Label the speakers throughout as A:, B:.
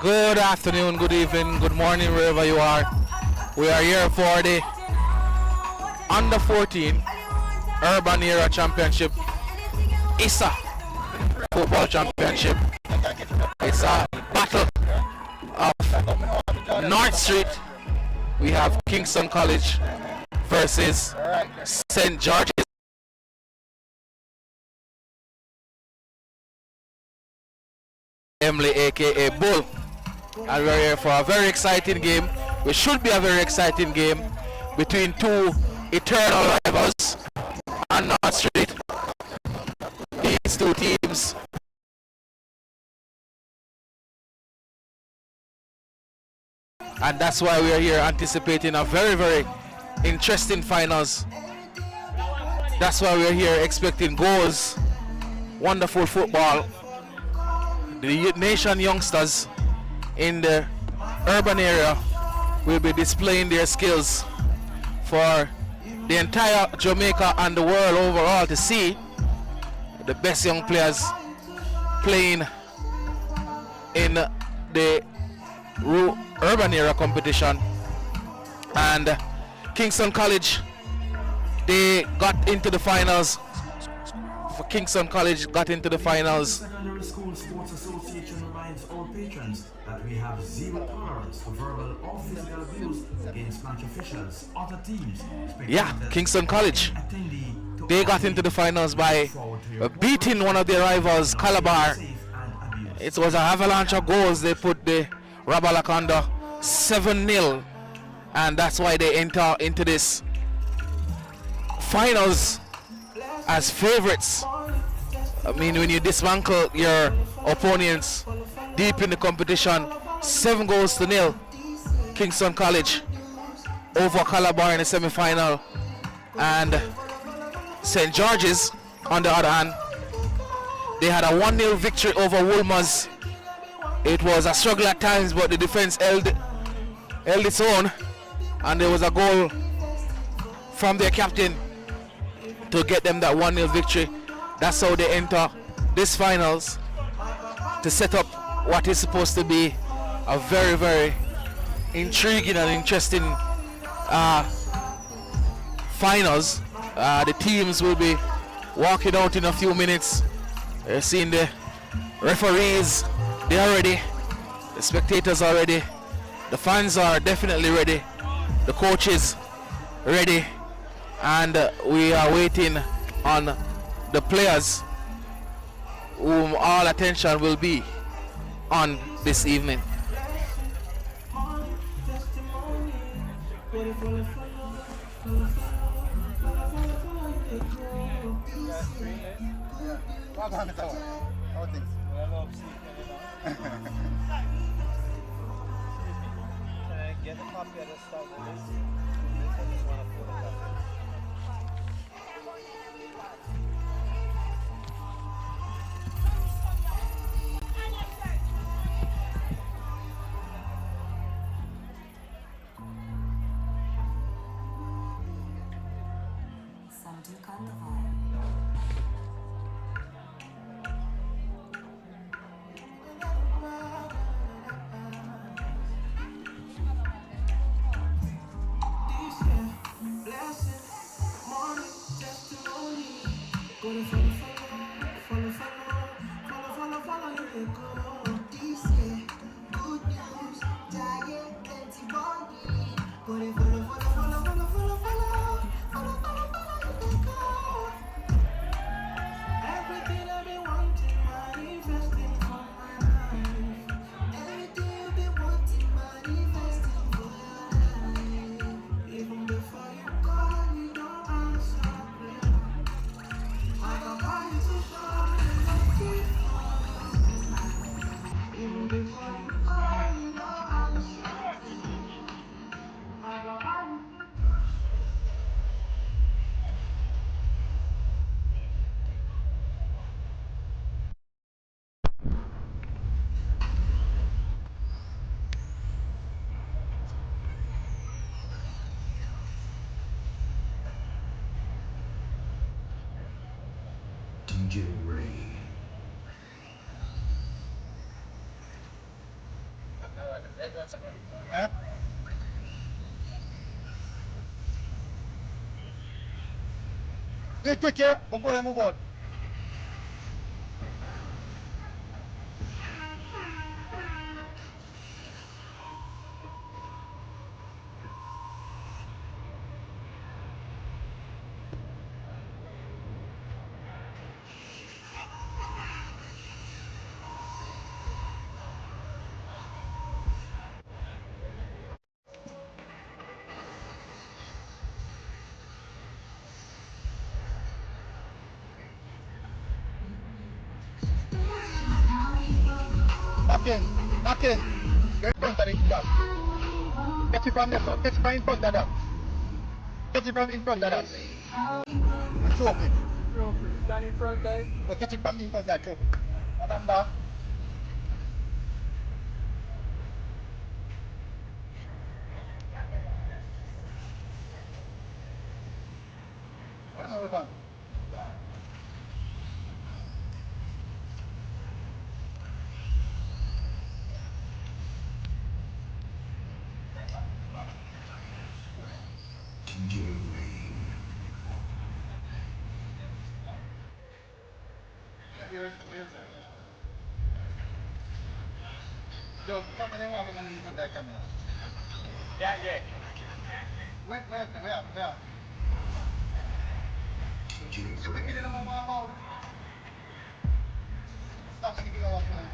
A: Good afternoon, good evening, good morning, wherever you are. We are here for the Under 14 Urban Era Championship, ISSA Football Championship. It's a battle of North Street. We have Kingston College versus St. George's. Emily, aka Bull. And we're here for a very exciting game. It should be a very exciting game between two eternal rivals on North Street. These two teams and that's why we are here anticipating a very, very interesting finals. That's why we are here expecting goals, wonderful football. The nation youngsters in the urban area will be displaying their skills for the entire Jamaica and the world overall to see. The best young players playing in the urban area competition. And Kingston College, they got into the finals. For Kingston College got into the finals.
B: Secondary School Sports Association reminds all patrons that we have zero tolerance for verbal or physical abuse against match officials, other teams.
A: Yeah, Kingston College, they got into the finals by beating one of their rivals, Calabar. It was an avalanche of goals. They put the Rabalak under 7-0, and that's why they enter into this finals as favorites. I mean, when you dismantle your opponents deep in the competition, 7-0, Kingston College over Calabar in the semi-final. And St. George's, on the other hand, they had a 1-0 victory over Wolmer's. It was a struggle at times, but the defense held its own, and there was a goal from their captain to get them that 1-0 victory. That's how they enter this finals to set up what is supposed to be a very, very intriguing and interesting finals. The teams will be walking out in a few minutes. You're seeing the referees, they are ready. The spectators are ready. The fans are definitely ready. The coaches ready. And we are waiting on the players whom all attention will be on this evening.
C: Get a copy of the stuff with this. I just want to put it up. Huh? Quick, quick, yeah, before I move on. Back in, back in. Get in front of the dog. Get it from the front, get it from in front of that. Get it from in front of that. Choke it. Stand in front there. But get it from in front of that, choke it. Stand back. Another one. Yo, come on, I'm going to need that camera. Yeah, yeah. Where? So we get in my mouth. Stop sticking off that.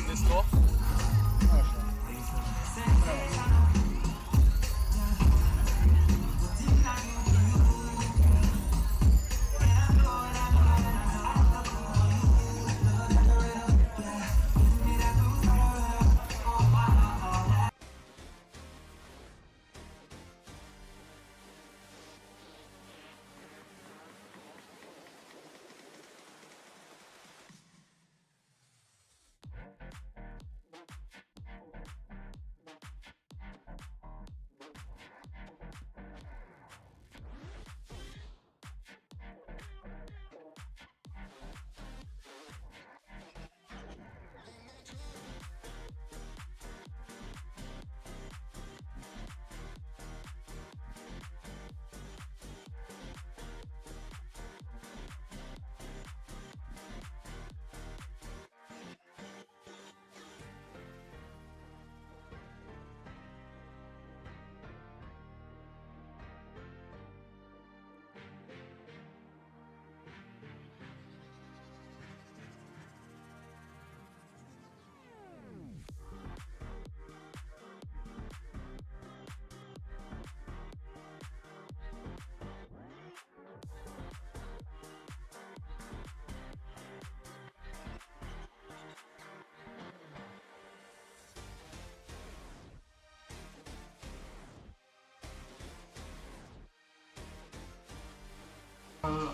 A: This go.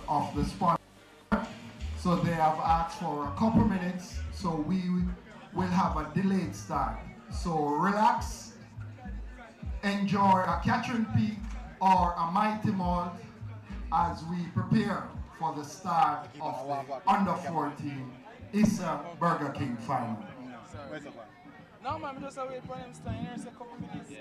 D: Of the spot, so they have asked for a couple minutes, so we will have a delayed start. So relax, enjoy a Catherine Peak or a Mighty Malt as we prepare for the start of the under 14 ISSA Burger King final.
A: No, man, just wait for him stand here a couple minutes. Yeah.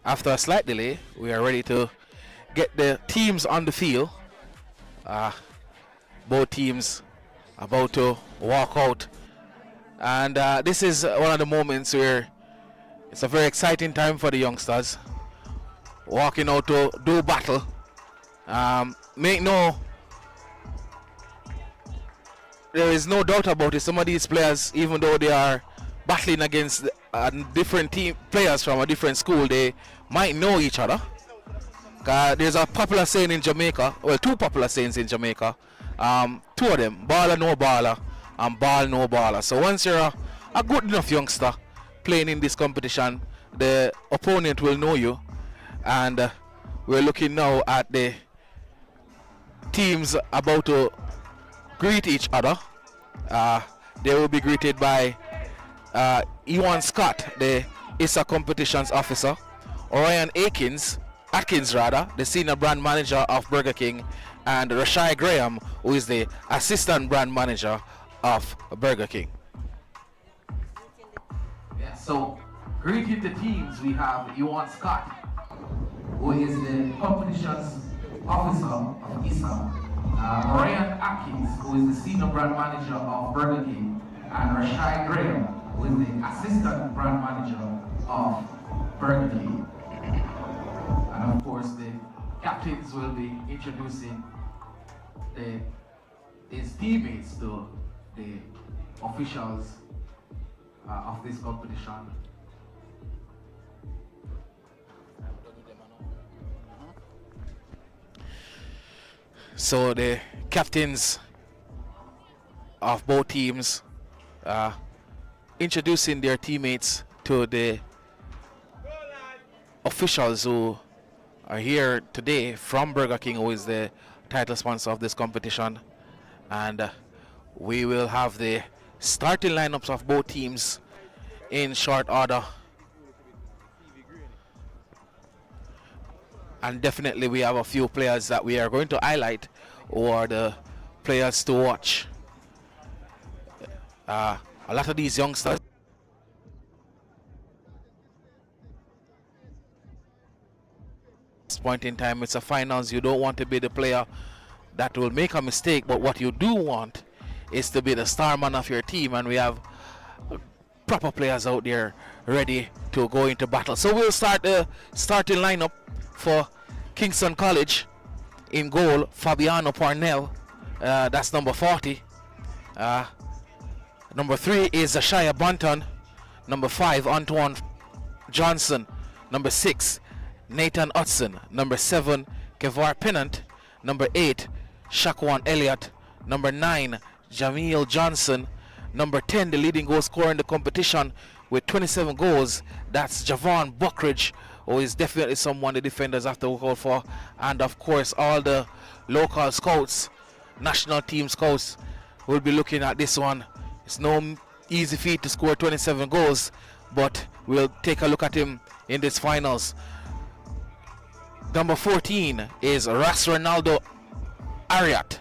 A: after a slight delay, we are ready to get the teams on the field. Both teams about to walk out. And this is one of the moments where it's a very exciting time for the youngsters. Walking out to do battle. There is no doubt about it. Some of these players, even though they are battling against different team players from a different school, they might know each other. There's a popular saying in Jamaica, well, two popular sayings in Jamaica. Two of them, baller no baller and ball no baller. So once you're a good enough youngster playing in this competition, the opponent will know you. And we're looking now at the teams about to greet each other. They will be greeted by Ewan Scott, the ISSA competitions officer, Orion Atkins, the senior brand manager of Burger King, and Rashai Graham, who is the assistant brand manager of Burger King. Yeah, so greeting the teams, we have Ewan Scott, who is the competitions officer of ISSA, Orion Atkins, who is the senior brand manager of Burger King, and Rashai Graham, who is the assistant brand manager of Burger King. And of course, the captains will be introducing his teammates to the officials of this competition. So the captains of both teams introducing their teammates to the officials who are here today from Burger King, who is the title sponsor of this competition. And we will have the starting lineups of both teams in short order. And definitely we have a few players that we are going to highlight, who are the players to watch. A lot of these youngsters, at this point in time, it's a finals. You don't want to be the player that will make a mistake, but what you do want is to be the star man of your team, and we have proper players out there ready to go into battle. So we'll start the starting lineup for Kingston College. In goal, Fabiano Parnell, that's number 40. Number 3 is Ashaya Banton. Number 5, Antoine Johnson. Number 6, Nathan Hudson. Number 7, Kevar Pennant. Number 8, Shaquan Elliott. Number 9, Jameel Johnson. Number 10, the leading goal scorer in the competition with 27 goals, that's Javon Buckridge, who is definitely someone the defenders have to look out for. And of course, all the local scouts, national team scouts, will be looking at this one. It's no easy feat to score 27 goals, but we'll take a look at him in this finals. Number 14 is Ras Ronaldo Ariat.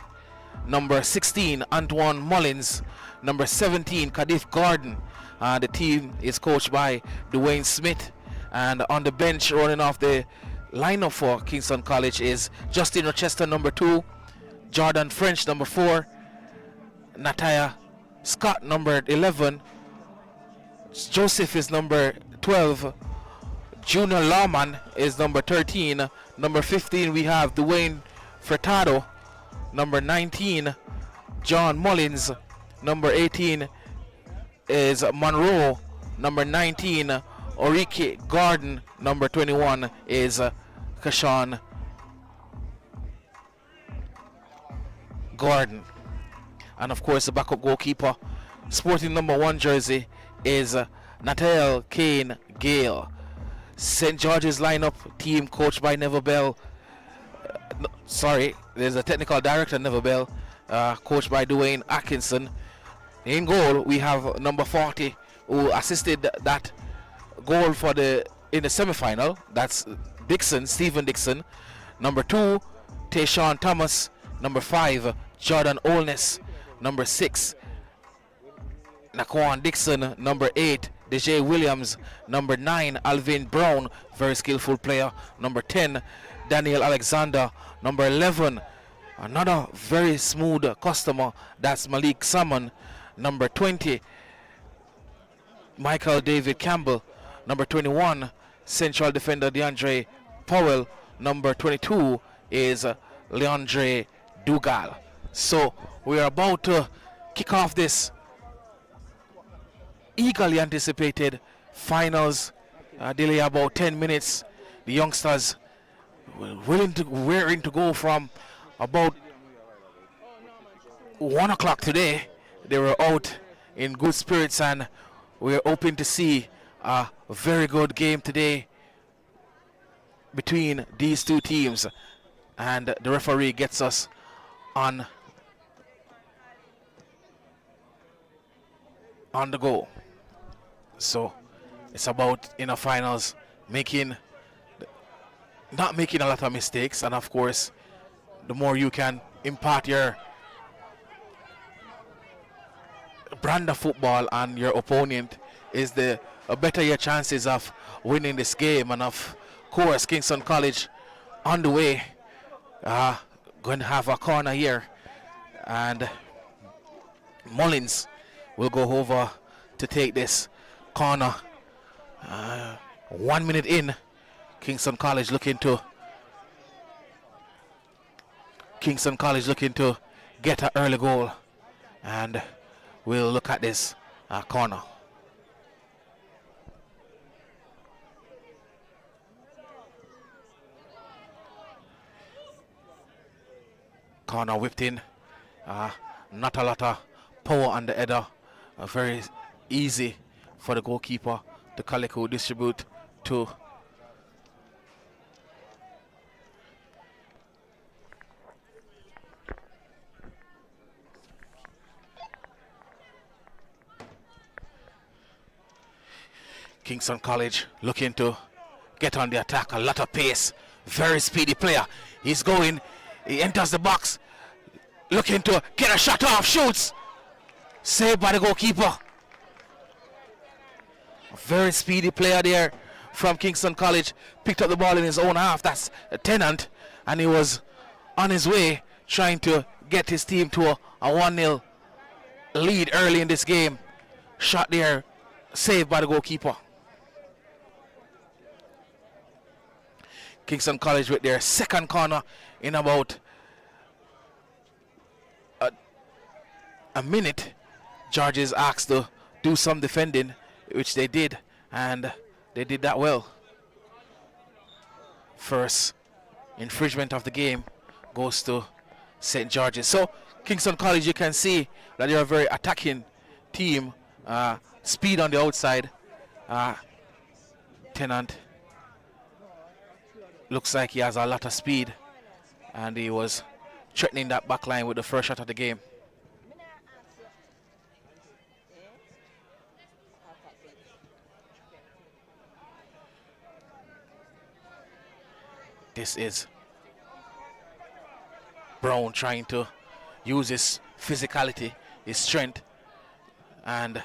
A: Number 16, Antoine Mullins. Number 17, Kadif Gordon. The team is coached by Dwayne Smith. And on the bench, running off the lineup for Kingston College, is Justin Rochester, number 2. Jordan French, number 4. Nataya Scott, number 11. Joseph is number 12. Junior Lawman is number 13. Number 15, we have Dwayne Furtado. Number 19, John Mullins. Number 18 is Monroe. Number 19, Orike Gordon. Number 21 is Kashawn Gordon. And of course, the backup goalkeeper, sporting number 1 jersey, is Nathaniel Kane Gale. St. George's lineup, team coached by Neville Bell. There's a technical director, Neville Bell, coached by Dwayne Atkinson. In goal, we have number 40, who assisted that goal in the semi-final. That's Stephen Dixon. Number 2, Tayshawn Thomas. Number 5, Jordan Olness. Number 6, Naquan Dixon. Number 8, DJ Williams. Number 9, Alvin Brown, very skillful player. Number 10, Daniel Alexander. Number 11, another very smooth customer, that's Malik Salmon. Number 20, Michael David Campbell. Number 21, central defender DeAndre Powell. Number 22 is Leandre Dugal. So we are about to kick off this eagerly anticipated finals. Delay about 10 minutes. The youngsters raring to go from about 1 o'clock today. They were out in good spirits, and we're hoping to see a very good game today between these two teams, and the referee gets us on the go. So it's about in the finals not making a lot of mistakes, and of course the more you can impart your brand of football on your opponent is the better your chances of winning this game. And of course Kingston College on the way, going to have a corner here, and Mullins will go over to take this corner. 1 minute in, Kingston College looking to get an early goal, and we'll look at this corner. Corner whipped in. Not a lot of power on the header. Very easy for the goalkeeper to Calico distribute to Kingston College, looking to get on the attack. A lot of pace. Very speedy player. He's going. He enters the box. Looking to get a shot off. Shoots. Saved by the goalkeeper. A very speedy player there from Kingston College. Picked up the ball in his own half. That's a Tennant. And he was on his way trying to get his team to a 1-0 lead early in this game. Shot there. Saved by the goalkeeper. Kingston College with their second corner in about a minute. Georges asked to do some defending, which they did, and they did that well. First infringement of the game goes to St. George's. So Kingston College, you can see that they're a very attacking team. Speed on the outside. Tennant looks like he has a lot of speed, and he was threatening that back line with the first shot of the game. This is Brown trying to use his physicality, his strength, and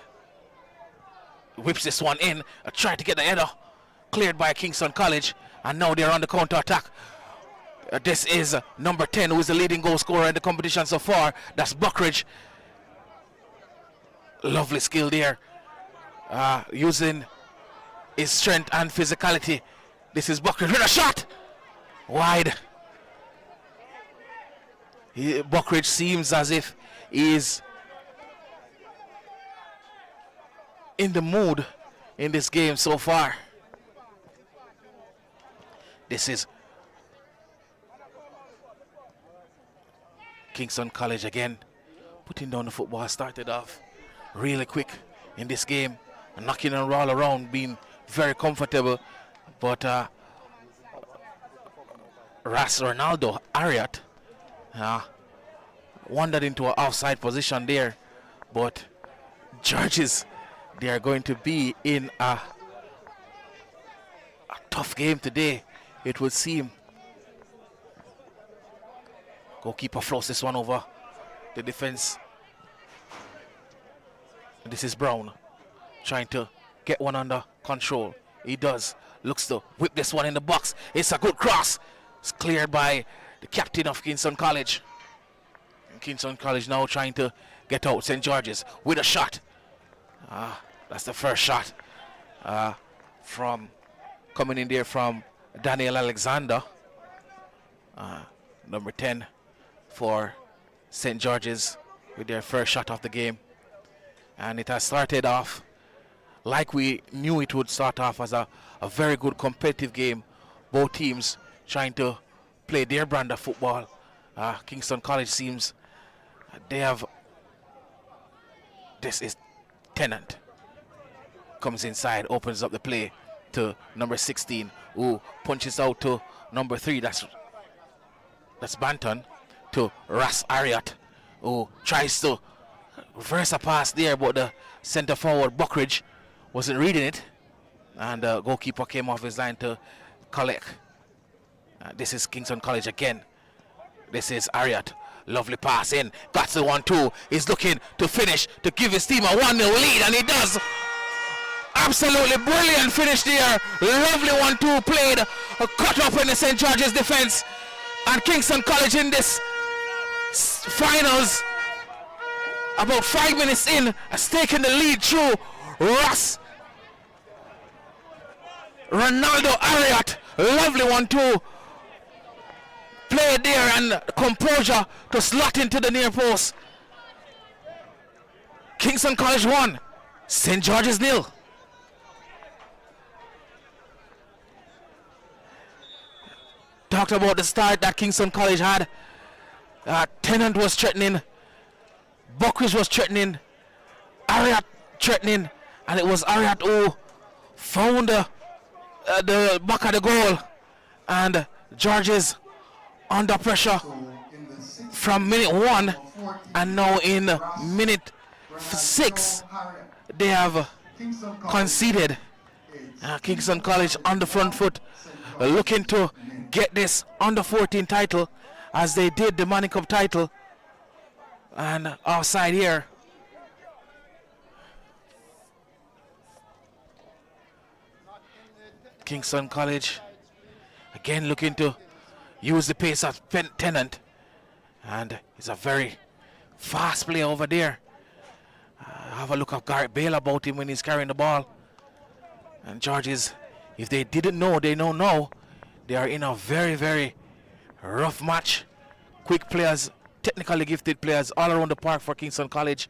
A: whips this one in. Try to get the header cleared by Kingston College, and now they're on the counter attack. This is number 10, who is the leading goal scorer in the competition so far. That's Buckridge. Lovely skill there, using his strength and physicality. This is Buckridge with a shot wide. Buckridge seems as if he is in the mood in this game so far. This is Kingston College again, putting down the football. Started off really quick in this game, knocking and roll around, being very comfortable. But Ras Ronaldo Ariat wandered into an offside position there. But Georges, they are going to be in a tough game today, it would seem. Goalkeeper floats this one over the defense. This is Brown trying to get one under control. He does. Looks to whip this one in the box. It's a good cross. It's cleared by the captain of Kingston College. And Kingston College now trying to get out St. George's with a shot. That's the first shot from coming in there from Daniel Alexander, number 10 for St. George's, with their first shot of the game. And it has started off like we knew it would start off, as a very good competitive game. Both teams trying to play their brand of football. Kingston College seems they have, this is Tennant, comes inside, opens up the play to number 16, who punches out to number 3, that's Banton, to Ras Ariat, who tries to reverse a pass there, but the center forward Buckridge wasn't reading it, and the goalkeeper came off his line to collect. This is Kingston College again. This is Ariat. Lovely pass in. Got the 1-2. He's looking to finish, to give his team a 1-0 lead, and he does. Absolutely brilliant finish there. Lovely 1-2 played. Cut up in the St. George's defense. And Kingston College in this finals, about 5 minutes in, has taken the lead through Ross. Ronaldo Ariat. Lovely 1-2. Played there, and composure to slot into the near post. Kingston College 1, St. George's 0. Talked about the start that Kingston College had. Tennant was threatening, Buckridge was threatening, Ariat threatening, and it was Ariat who found the back of the goal, and George's under pressure from minute 1, and now in minute 6 they have conceded. Kingston College on the front foot, looking to get this under 14 title as they did the Manning Cup title. And offside here. Kingston College again looking to use the pace of Tennant, and it's a very fast play over there. Have a look at Garrett Bale about him when he's carrying the ball. And Georges, if they didn't know, they know now. They are in a very, very rough match. Quick players, technically gifted players all around the park for Kingston College.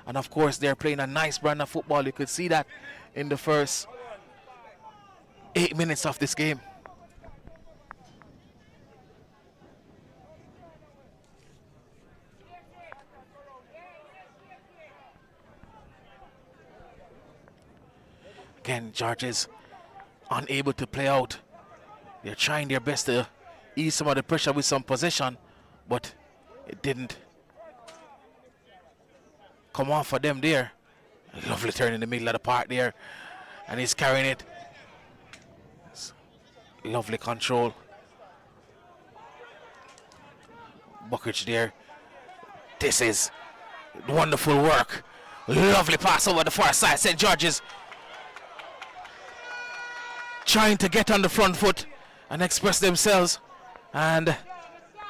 A: And of course, they're playing a nice brand of football. You could see that in the first 8 minutes of this game. Again, Georges unable to play out. They're trying their best to ease some of the pressure with some possession, but it didn't come off for them there. A lovely turn in the middle of the park there, and he's carrying it. Lovely control. Buckridge there. This is wonderful work. Lovely pass over the far side. St. George's trying to get on the front foot and express themselves, and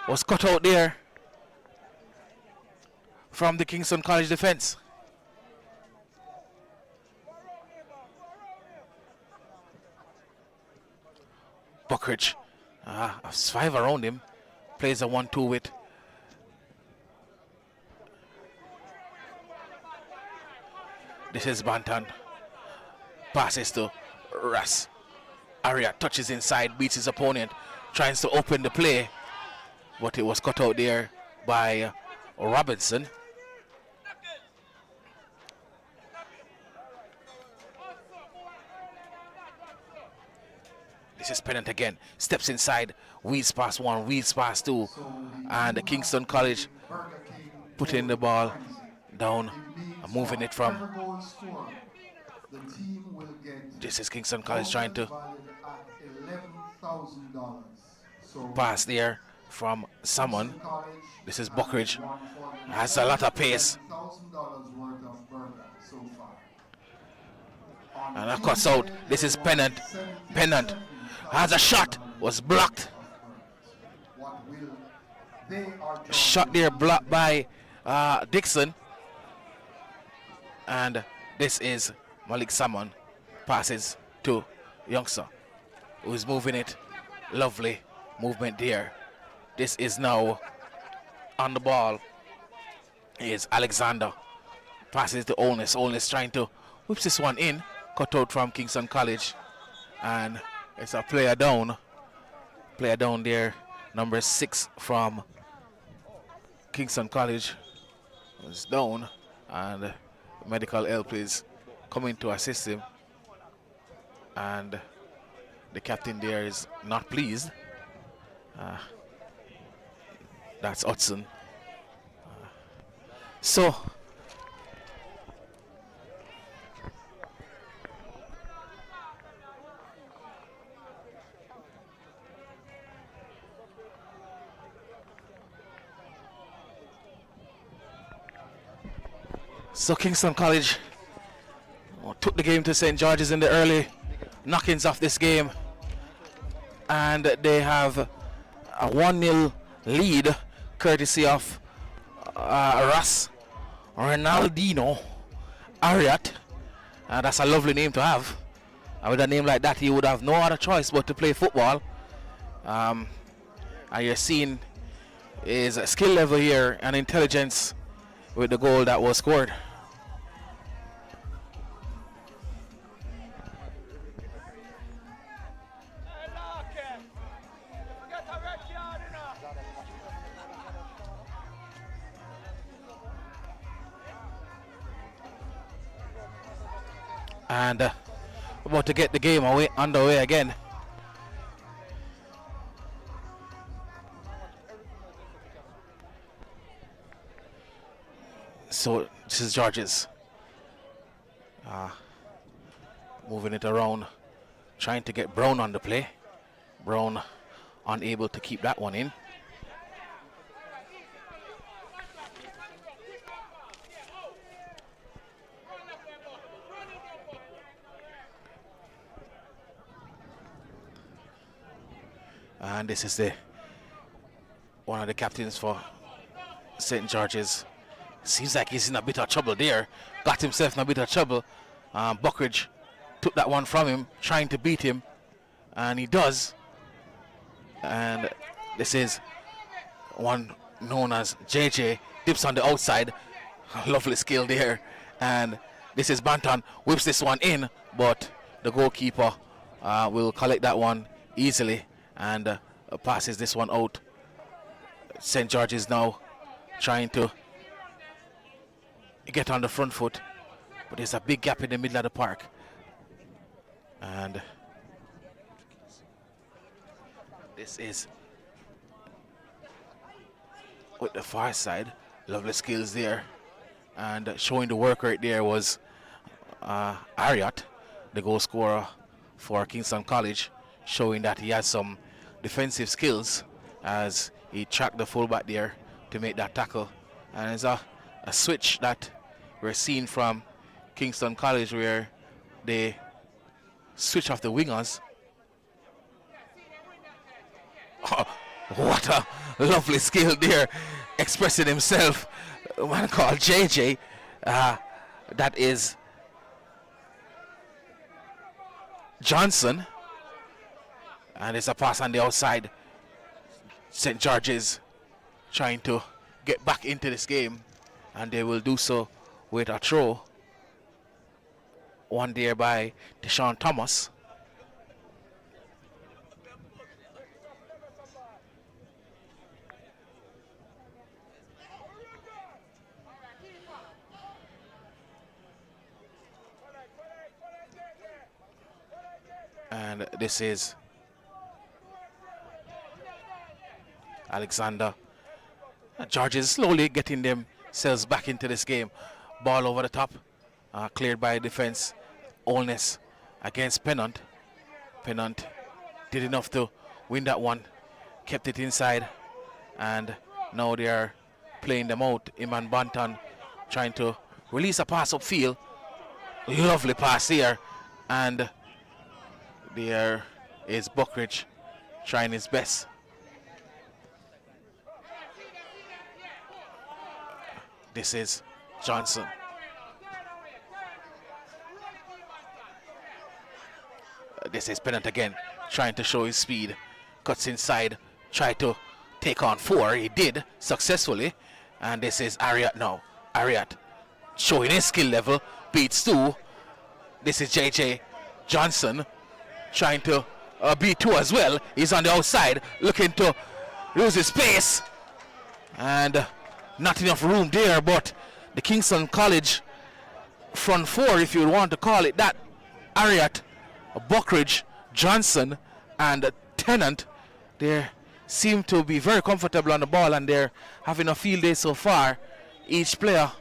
A: was cut out there from the Kingston College defense. Buckridge, 5 around him, plays a 1-2 with this is Banton. Passes to Ras. Ariat touches inside, beats his opponent, tries to open the play, but it was cut out there by Robinson. This is Pennant again, steps inside, weeds past 1, weeds past 2, and the Kingston College putting the ball down and moving it from. This is Kingston College trying to pass there from someone. This is Buckridge. Has a lot of pace. And that cuts out. This is Pennant. Pennant has a shot. Was blocked. Shot there blocked by Dixon. And this is Malik Salmon. Passes to Youngster, who is moving it. Lovely movement there. This is now on the ball is Alexander. Passes to Olness. Olness trying to whips this one in. Cut out from Kingston College. And it's a player down. Player down there. Number 6 from Kingston College was down. And medical help is coming to assist him. And the captain there is not pleased. That's Hudson. So Kingston College took the game to St. George's in the early knockings of this game, and they have a 1-0 lead courtesy of Ras Ronaldinho Ariat. That's a lovely name to have. And with a name like that, he would have no other choice but to play football. And you're seeing his skill level here and intelligence with the goal that was scored. And about to get the game underway again. So this is George's moving it around, trying to get Brown on the play. Brown unable to keep that one in. And this is one of the captains for St. George's. Seems like he's in a bit of trouble there. Got himself in a bit of trouble. Buckridge took that one from him, trying to beat him. And he does. And this is one known as JJ. Dips on the outside. Lovely skill there. And this is Banton. Whips this one in. But the goalkeeper will collect that one easily. And passes this one out. St. George's now trying to get on the front foot, but there's a big gap in the middle of the park. And this is with the far side. Lovely skills there. And showing the work right there was Ariat, the goal scorer for Kingston College, showing that he has some defensive skills as he tracked the fullback there to make that tackle. And it's a switch that we're seeing from Kingston College, where they switch off the wingers. Oh, what a lovely skill there, expressing himself. A man called JJ. That is Johnson. And it's a pass on the outside. St. George's trying to get back into this game, and they will do so with a throw. One there by Deshaun Thomas. And this is Alexander. George is slowly getting themselves back into this game. Ball over the top, cleared by defense. Olness against Pennant. Pennant did enough to win that one, kept it inside, and now they are playing them out. Iman Banton trying to release a pass upfield. Lovely pass here, And there is Buckridge trying his best. This is Johnson. This is Pennant again, trying to show his speed. Cuts inside, tried to take on 4. He did successfully. And this is Ariat now. Ariat showing his skill level, beats 2. This is JJ Johnson trying to beat 2 as well. He's on the outside, looking to lose his space. And not enough room there, but the Kingston College front 4, if you want to call it that, Ariat, Buckridge, Johnson, and Tennant, they seem to be very comfortable on the ball, and they're having a field day so far. Each player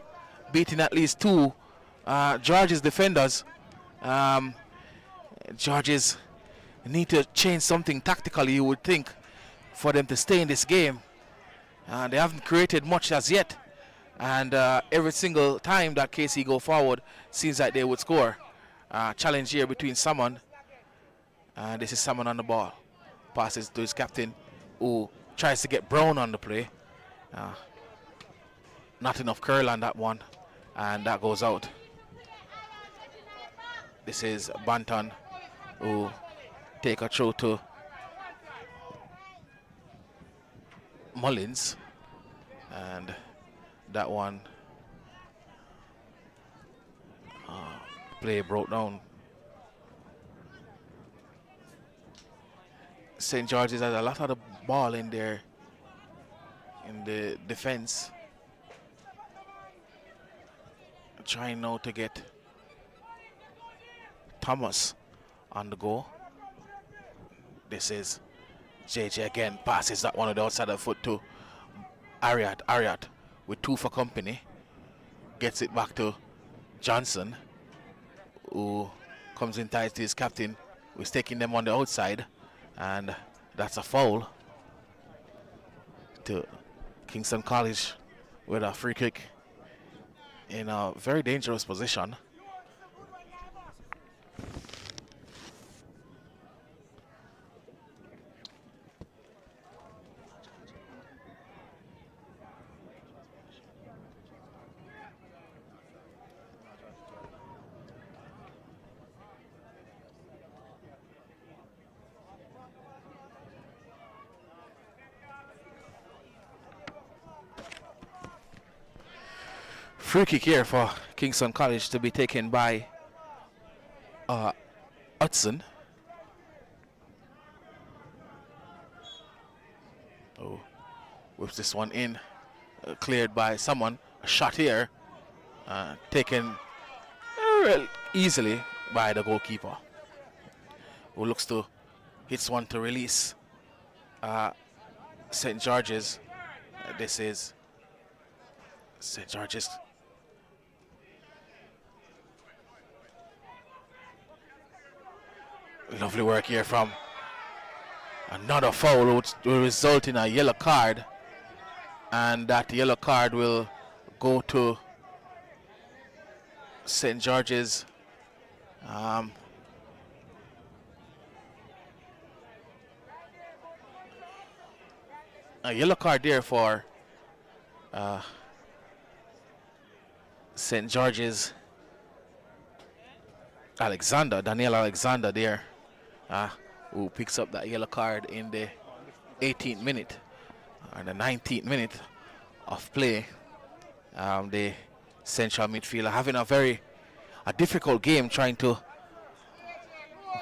A: beating at least 2 George's defenders. Georges need to change something tactically, you would think, for them to stay in this game. They haven't created much as yet, and every single time that KC go forward, seems like they would score. Challenge here between Salmon, and this is Salmon on the ball. Passes to his captain, who tries to get Brown on the play. Not enough curl on that one, and that goes out. This is Banton, who take a throw to Mullins, and that one play broke down. St. George's has a lot of the ball in there in the defense, trying now to get Thomas on the go. This is JJ again, passes that one on the outside of the foot to Ariat. Ariat with 2 for company, gets it back to Johnson, who comes in tight to his captain, who's taking them on the outside, and that's a foul to Kingston College with a free kick in a very dangerous position. Free kick here for Kingston College to be taken by Hudson. Oh, whips this one in, cleared by someone. A shot here, taken easily by the goalkeeper, who looks to hits one to release St. George's. This is St. George's. Lovely work here from another foul, which will result in a yellow card, and that yellow card will go to St. George's. A yellow card there for St. George's Alexander, Daniel Alexander there, who picks up that yellow card in the 18th minute and the 19th minute of play. The central midfielder having a difficult game, trying to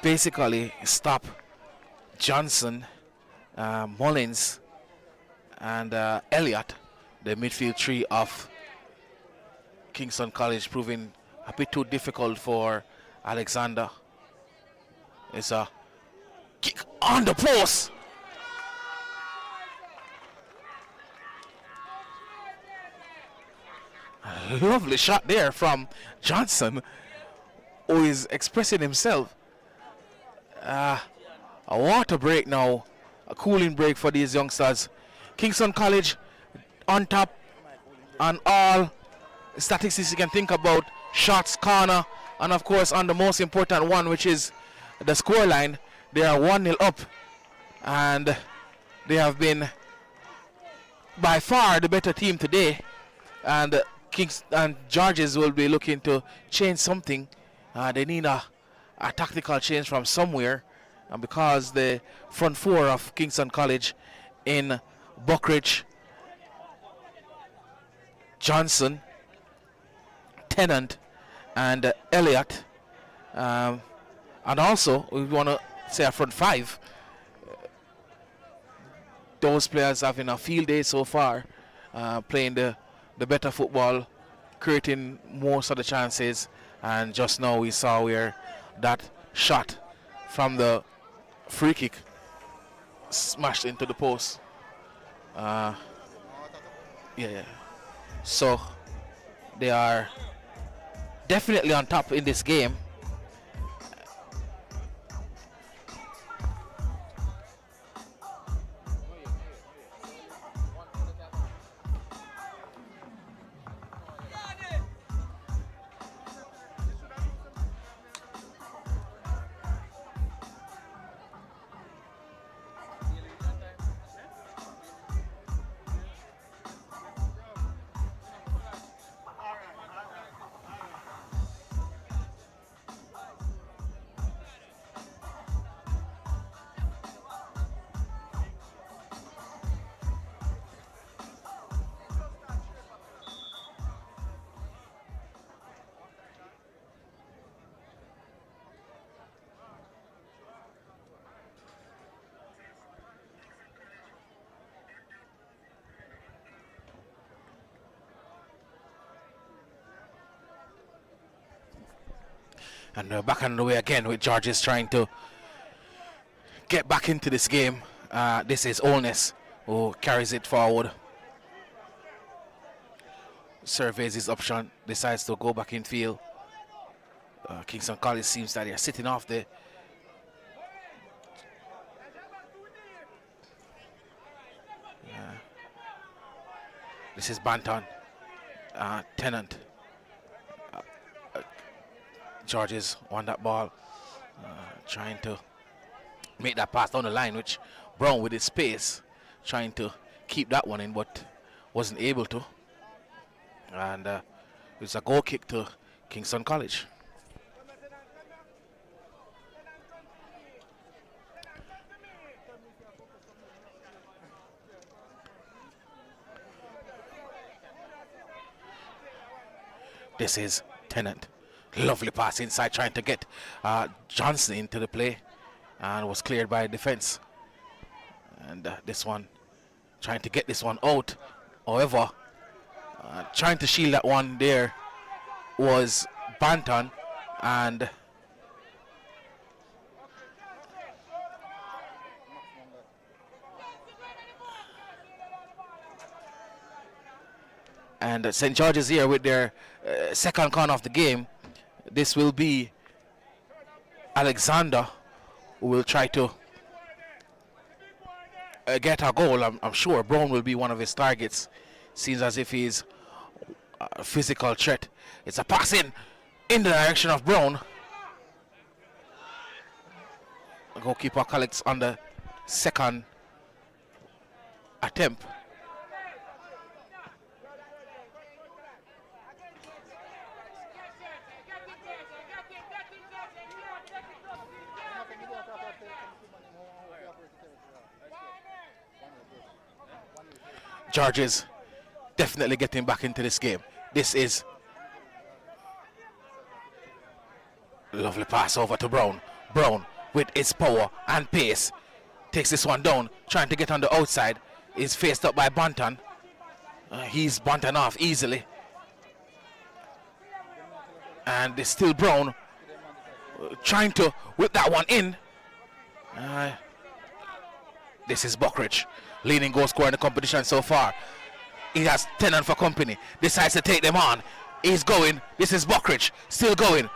A: basically stop Johnson, Mullins, and Elliott, the midfield 3 of Kingston College, proving a bit too difficult for Alexander. It's a kick on the post. A lovely shot there from Johnson, who is expressing himself. A water break now, a cooling break for these youngsters. Kingston College on top on all statistics you can think about: shots, corner, And of course, on the most important one, which is the scoreline, they are 1-0 up. And they have been by far the better team today. And Kingston and Georges will be looking to change something. They need a tactical change from somewhere. And because the front four of Kingston College in Buckridge, Johnson, Tennant, and Elliott, and also we want to say a front five. Those players having a field day so far, playing the better football, creating most of the chances. And just now we saw where that shot from the free kick smashed into the post. Yeah. So they are definitely on top in this game. And we're back on the way again with Georges trying to get back into this game. This is Olness who carries it forward. Surveys his option, decides to go back in field. Kingston College seems that they're sitting off the this is Banton, Tennant. Georges won that ball, trying to make that pass down the line, which Brown with his space trying to keep that one in, but wasn't able to. And it's a goal kick to Kingston College. This is Tennant. Lovely pass inside, trying to get Johnson into the play, and was cleared by defense. And this one, trying to get this one out. However, trying to shield that one there was Banton, and St. George's here with their second corner of the game. This will be Alexander, who will try to get a goal. I'm sure Brown will be one of his targets. Seems as if he's a physical threat. It's a pass in the direction of Brown. The goalkeeper collects on the second attempt. Georges definitely getting back into this game. This is lovely pass over to Brown. Brown with his power and pace takes this one down, trying to get on the outside. Is faced up by Banton. He's Banton off easily. And it's still Brown trying to whip that one in. This is Buckridge, leading goal scorer in the competition so far. He has Tennant for company, decides to take them on. He's going. This is Buckridge, still going.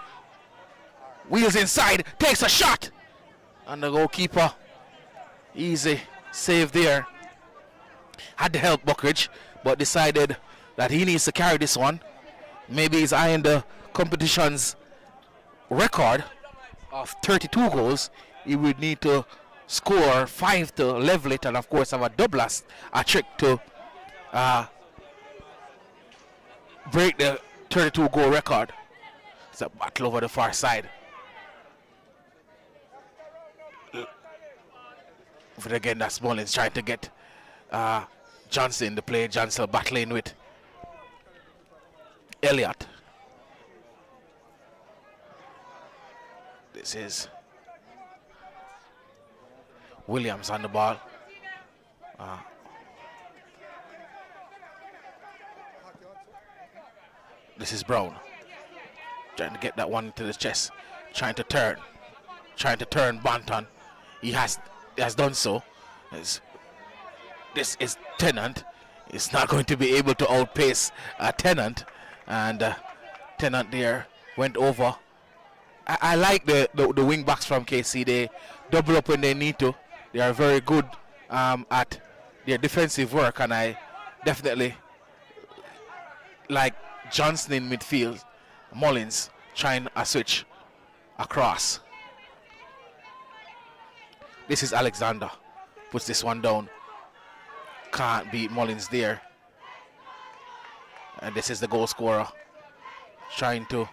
A: Wheels inside, takes a shot. And the goalkeeper, easy save there. Had to help Buckridge, but decided that he needs to carry this one. Maybe he's eyeing the competition's record of 32 goals, he would need to score 5 to level it, and of course have a double a trick to break the 32 goal record. It's a battle over the far side. But again, that's Mullins trying to get Johnson to play. Johnson battling with Elliott. This is Williams on the ball. This is Brown. Trying to get that one into the chest. Trying to turn Banton. He has done so. This is Tennant. He's not going to be able to outpace Tennant. And Tennant there went over. I like the wing backs from KC. They double up when they need to. They are very good at their defensive work, and I definitely like Johnson in midfield. Mullins trying a switch across. This is Alexander. Puts this one down. Can't beat Mullins there. And this is the goal scorer. Trying to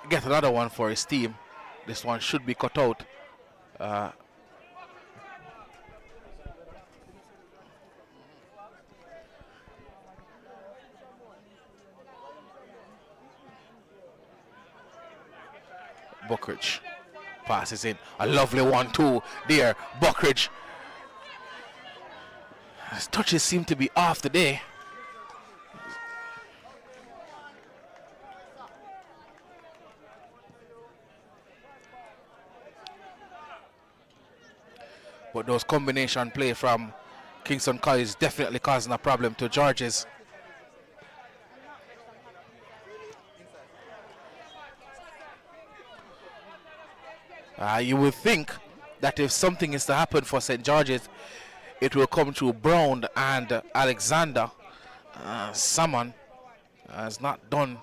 A: get another one for his team. This one should be cut out. Buckridge passes in. A lovely 1-2 there. Buckridge. His touches seem to be off today. But those combination play from Kingston College definitely causing a problem to George's. You would think that if something is to happen for St. George's, it will come through Brown and Alexander. Someone has not done.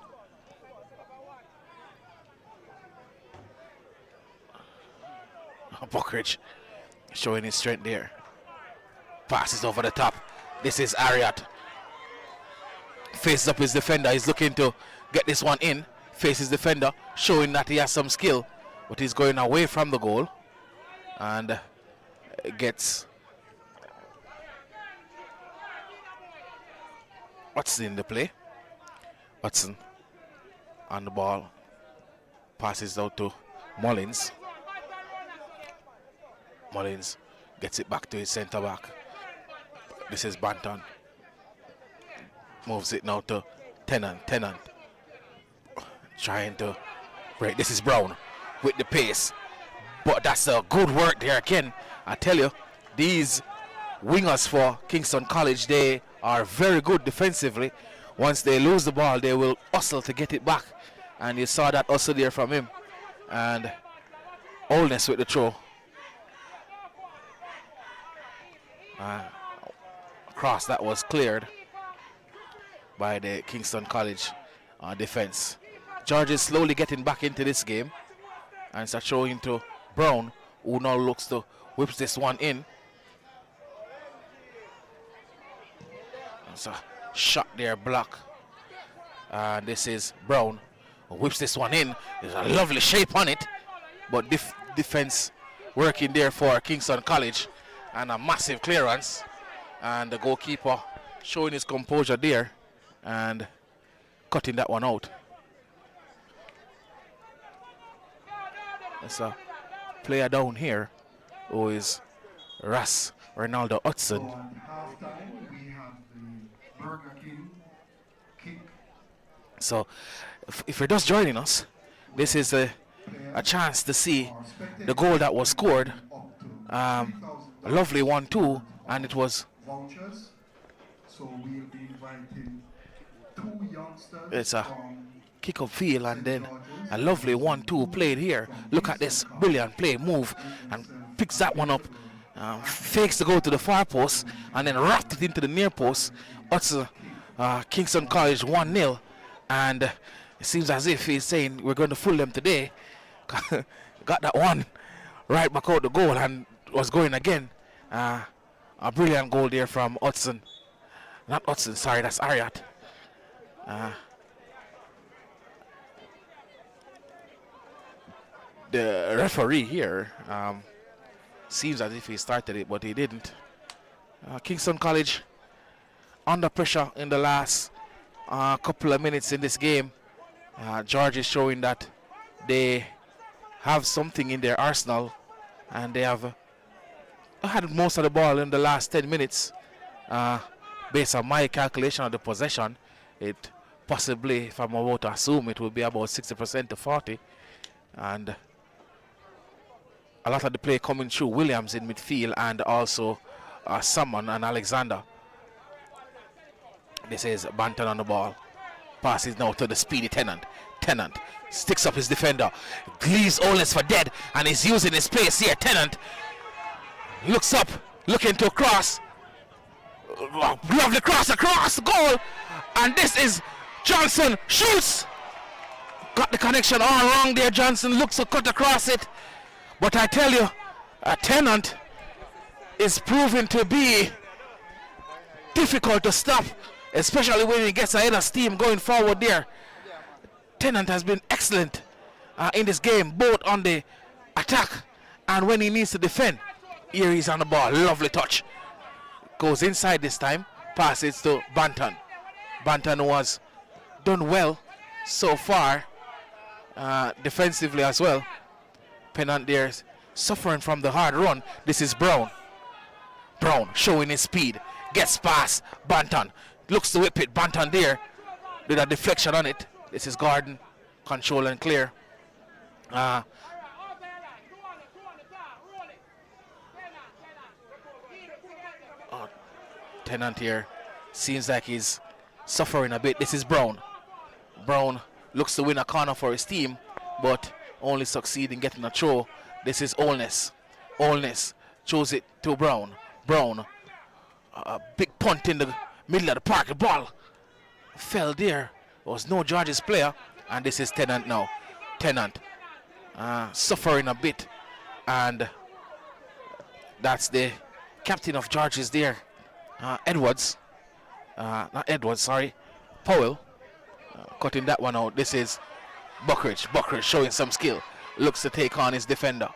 A: Buckridge showing his strength there. Passes over the top. This is Ariat. Faces up his defender. He's looking to get this one in. Faces defender, showing that he has some skill. But he's going away from the goal. And gets Watson in the play. Watson on the ball. Passes out to Mullins. Mullins gets it back to his centre back. This is Banton. Moves it now to Tennant. Tennant trying to break. This is Brown with the pace. But that's a good work there again. I tell you, these wingers for Kingston College, they are very good defensively. Once they lose the ball, they will hustle to get it back. And you saw that hustle there from him. And Oldness with the throw. Cross that was cleared by the Kingston College defense. George is slowly getting back into this game, and it's a throw into Brown, who now looks to whip this one in. It's a shot there, block. This is Brown, who whips this one in. There's a lovely shape on it, but defense working there for Kingston College, and a massive clearance. And the goalkeeper showing his composure there and cutting that one out. There's a player down here who is Ronaldo Hudson.
D: So at halftime, we have the Burger King kick.
A: So if you're just joining us, this is a chance to see the goal that was scored. A lovely 1-2, and it was
D: vouchers. So we'll be inviting 2 youngsters.
A: It's a kick up field, and then a lovely 1-2 played here. Look at this brilliant play, move, and picks that one up. Fakes to go to the far post, and then wrapped it into the near post. Kingston College 1-0, and It seems as if he's saying we're going to fool them today. Got that one right back out the goal and was going again. A brilliant goal there from Hudson. Not Hudson, sorry, that's Ariat. The referee here seems as if he started it, but he didn't. Kingston College under pressure in the last couple of minutes in this game. George is showing that they have something in their arsenal, and they have had most of the ball in the last 10 minutes. Based on my calculation of the possession, it possibly, if I'm about to assume, it will be about 60% to 40. And a lot of the play coming through Williams in midfield and also Salmon and Alexander. This is Banton on the ball. Passes now to the speedy Tennant. Tennant sticks up his defender. Leaves Oles for dead and is using his pace here. Tennant looks up, looking to cross. Lovely cross across the goal. And this is Johnson. Shoots. Got the connection all wrong there. Johnson looks to cut across it. But I tell you, Tennant is proving to be difficult to stop, especially when he gets ahead of steam going forward there. Tennant has been excellent in this game, both on the attack and when he needs to defend. Here he's on the ball. Lovely touch. Goes inside this time. Passes to Banton. Banton was done well so far, defensively as well. Pennant there suffering from the hard run. This is Brown. Brown showing his speed. Gets past Banton. Looks to whip it. Banton there with a deflection on it. This is Gordon. Control and clear. Tennant here seems like he's suffering a bit. This is Brown. Brown looks to win a corner for his team, but only succeed in getting a throw. This is Olness. Olness throws it to Brown. Brown, a big punt in the middle of the park. The ball fell there. There was no George's player, and this is Tennant now. Tennant suffering a bit, and that's the captain of George's there. Edwards, not Edwards, sorry, Powell, cutting that one out. This is Buckridge. Buckridge showing some skill. Looks to take on his defender.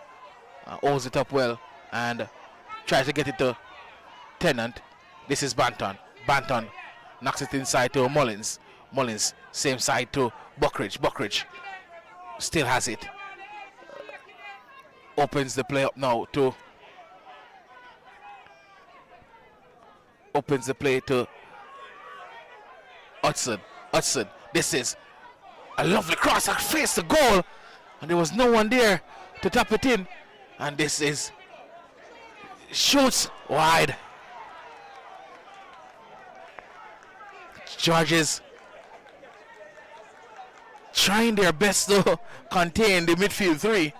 A: Holds it up well and tries to get it to Tennant. This is Banton. Banton knocks it inside to Mullins. Mullins, same side to Buckridge. Buckridge still has it. Opens the play up now to Hudson. Hudson. This is a lovely cross that faced the goal, and there was no one there to tap it in. And this is shoots wide. Georges trying their best to contain the midfield three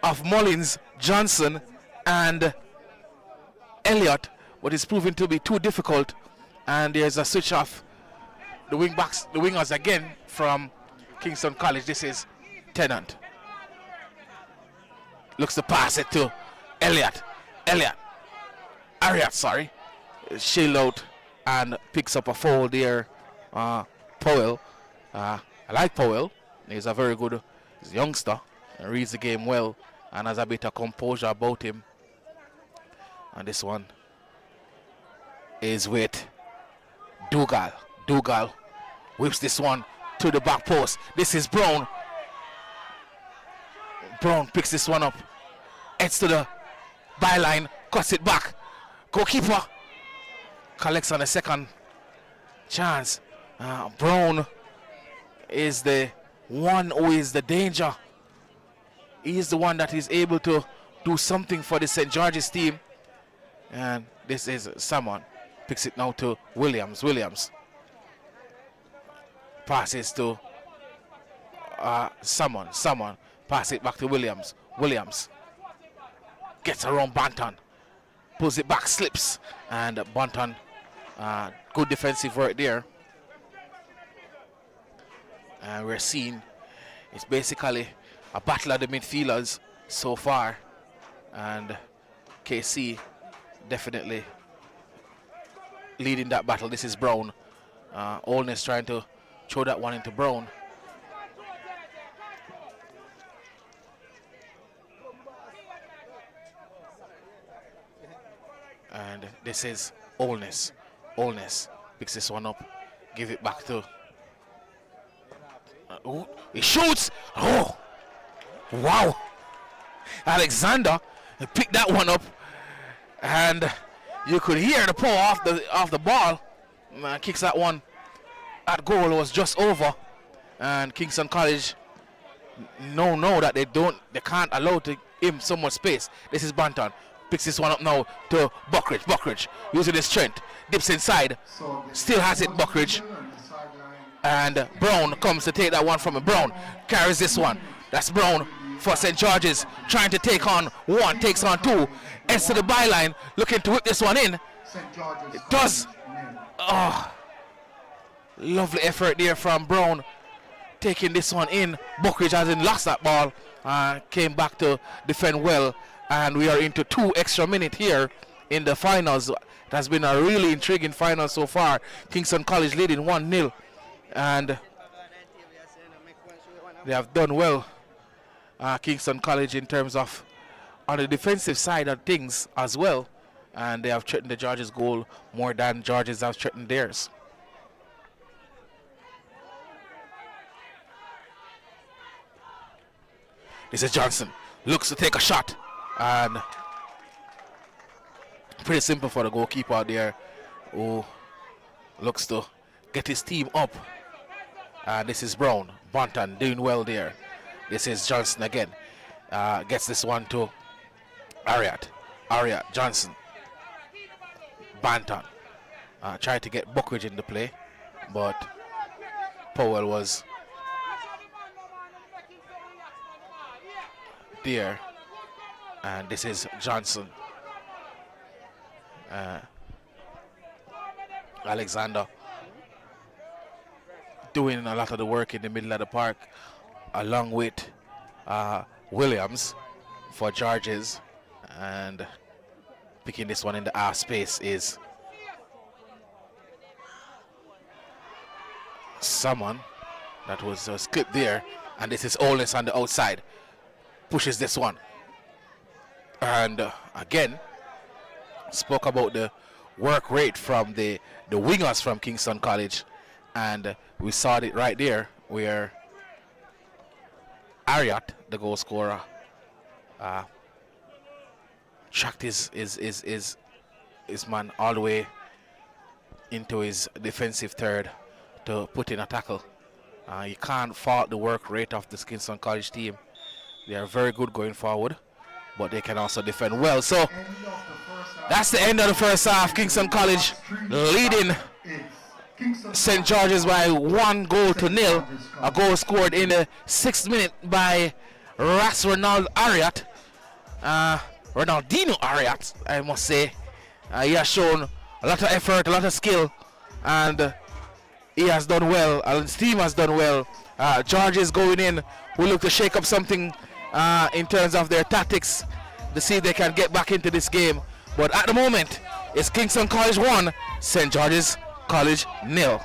A: of Mullins, Johnson, and Elliott, but it's proving to be too difficult. And there's a switch off the wingers again from Kingston College. This is Tennant. Looks to pass it to Elliott. Ariat, sorry. Shield out and picks up a foul there. Powell. I like Powell. He's a very good youngster and reads the game well and has a bit of composure about him. And this one is with Dougal. Dougal whips this one to the back post. This is Brown. Brown picks this one up. Heads to the byline. Cuts it back. Goalkeeper collects on a second chance. Brown is the one who is the danger. He is the one that is able to do something for the St. George's team. And this is someone. Picks it now to Williams. Williams passes to someone. Pass it back to Williams. Williams gets around Banton. Pulls it back, slips. And Banton, good defensive work there. And we're seeing it's basically a battle of the midfielders so far. And KC definitely leading that battle. This is Brown. Oldness trying to throw that one into Brown. And this is Oldness. Oldness picks this one up. Give it back to... he shoots! Oh! Wow! Alexander picked that one up. And you could hear the pull off the ball. Kicks that one. That goal was just over. And Kingston College know that they can't allow him so much space. This is Banton. Picks this one up now to Buckridge. Buckridge using his strength. Dips inside. Still has it, Buckridge. And Brown comes to take that one from him. Brown carries this one. That's Brown for St. George's. Trying to take on one. Takes on two. Ends to the byline. Looking to whip this one in. It does. Oh. Lovely effort there from Brown. Taking this one in. Buckridge hasn't lost that ball. Came back to defend well. And we are into 2 extra minutes here in the finals. It has been a really intriguing final so far. Kingston College leading 1-0. And they have done well, Kingston College, in terms of on the defensive side of things as well. And they have threatened the Georges' goal more than Georges have threatened theirs. This is Johnson. Looks to take a shot. And pretty simple for the goalkeeper out there, who looks to get his team up. And this is Brown. Banton doing well there. This is Johnson again. Gets this one to Ariat. Ariat, Johnson. Banton. Tried to get Buckridge in the play, but Powell was there. And this is Johnson. Alexander doing a lot of the work in the middle of the park, along with Williams for Georges. And picking this one in the half space is someone that was clipped there. And this is Oldness on the outside. Pushes this one. And again, spoke about the work rate from the wingers from Kingston College, and we saw it right there where Ariat, the goal scorer, tracked his man all the way into his defensive third to put in a tackle. You can't fault the work rate of the Kingston College team. They are very good going forward, but they can also defend well. So that's the end of the first half. Kingston College leading St. George's by 1-0. A goal scored in the 6th minute by Ronaldinho Ariat, I must say. He has shown a lot of effort, a lot of skill, and he has done well, and his team has done well. George's going in, will look to shake up something in terms of their tactics to see if they can get back into this game. But at the moment, it's Kingston College 1, St. George's College 0.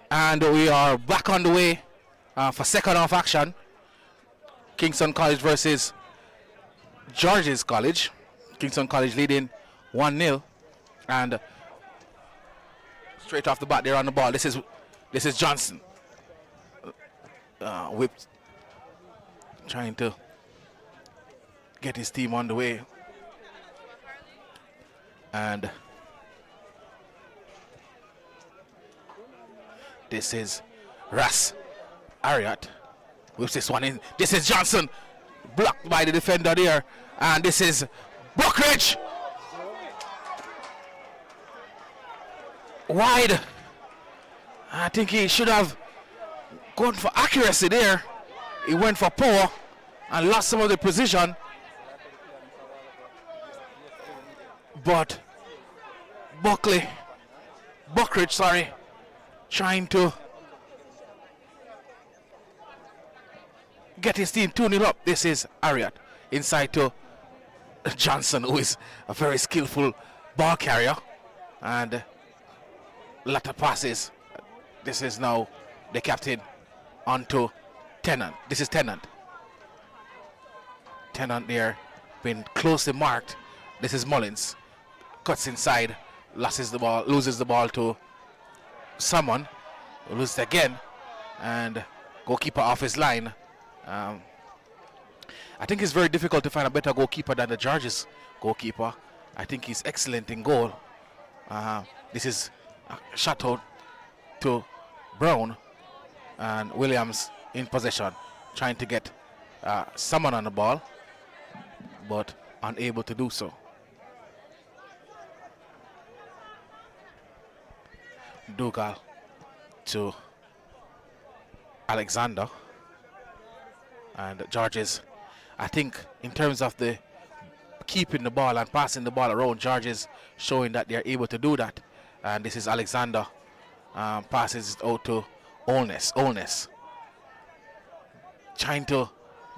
A: And we are back on the way for second half action. Kingston College versus Georges College. Kingston College leading 1-0. And straight off the bat, they're on the ball. This is Johnson. Whipped. Trying to get his team on the way. And this is Ras Ariat. Whips this one in. This is Johnson. Blocked by the defender there. And this is Buckridge. Wide. I think he should have gone for accuracy there. He went for power and lost some of the position. But Buckridge, sorry, trying to get his team 2-0 up. This is Ariat inside to Johnson, who is a very skillful ball carrier, and a lot of passes. This is now the captain onto Tennant. This is Tennant. Tennant there, been closely marked. This is Mullins. Cuts inside, loses the ball to someone, loses it again, and goalkeeper off his line. I think it's very difficult to find a better goalkeeper than the Georges goalkeeper. I think he's excellent in goal. This is a shot out to Brown, and Williams in possession, trying to get someone on the ball, but unable to do so. Dougal to Alexander, and Georges, I think in terms of the keeping the ball and passing the ball around, Georges showing that they're able to do that. And this is Alexander, passes it out to Olness, trying to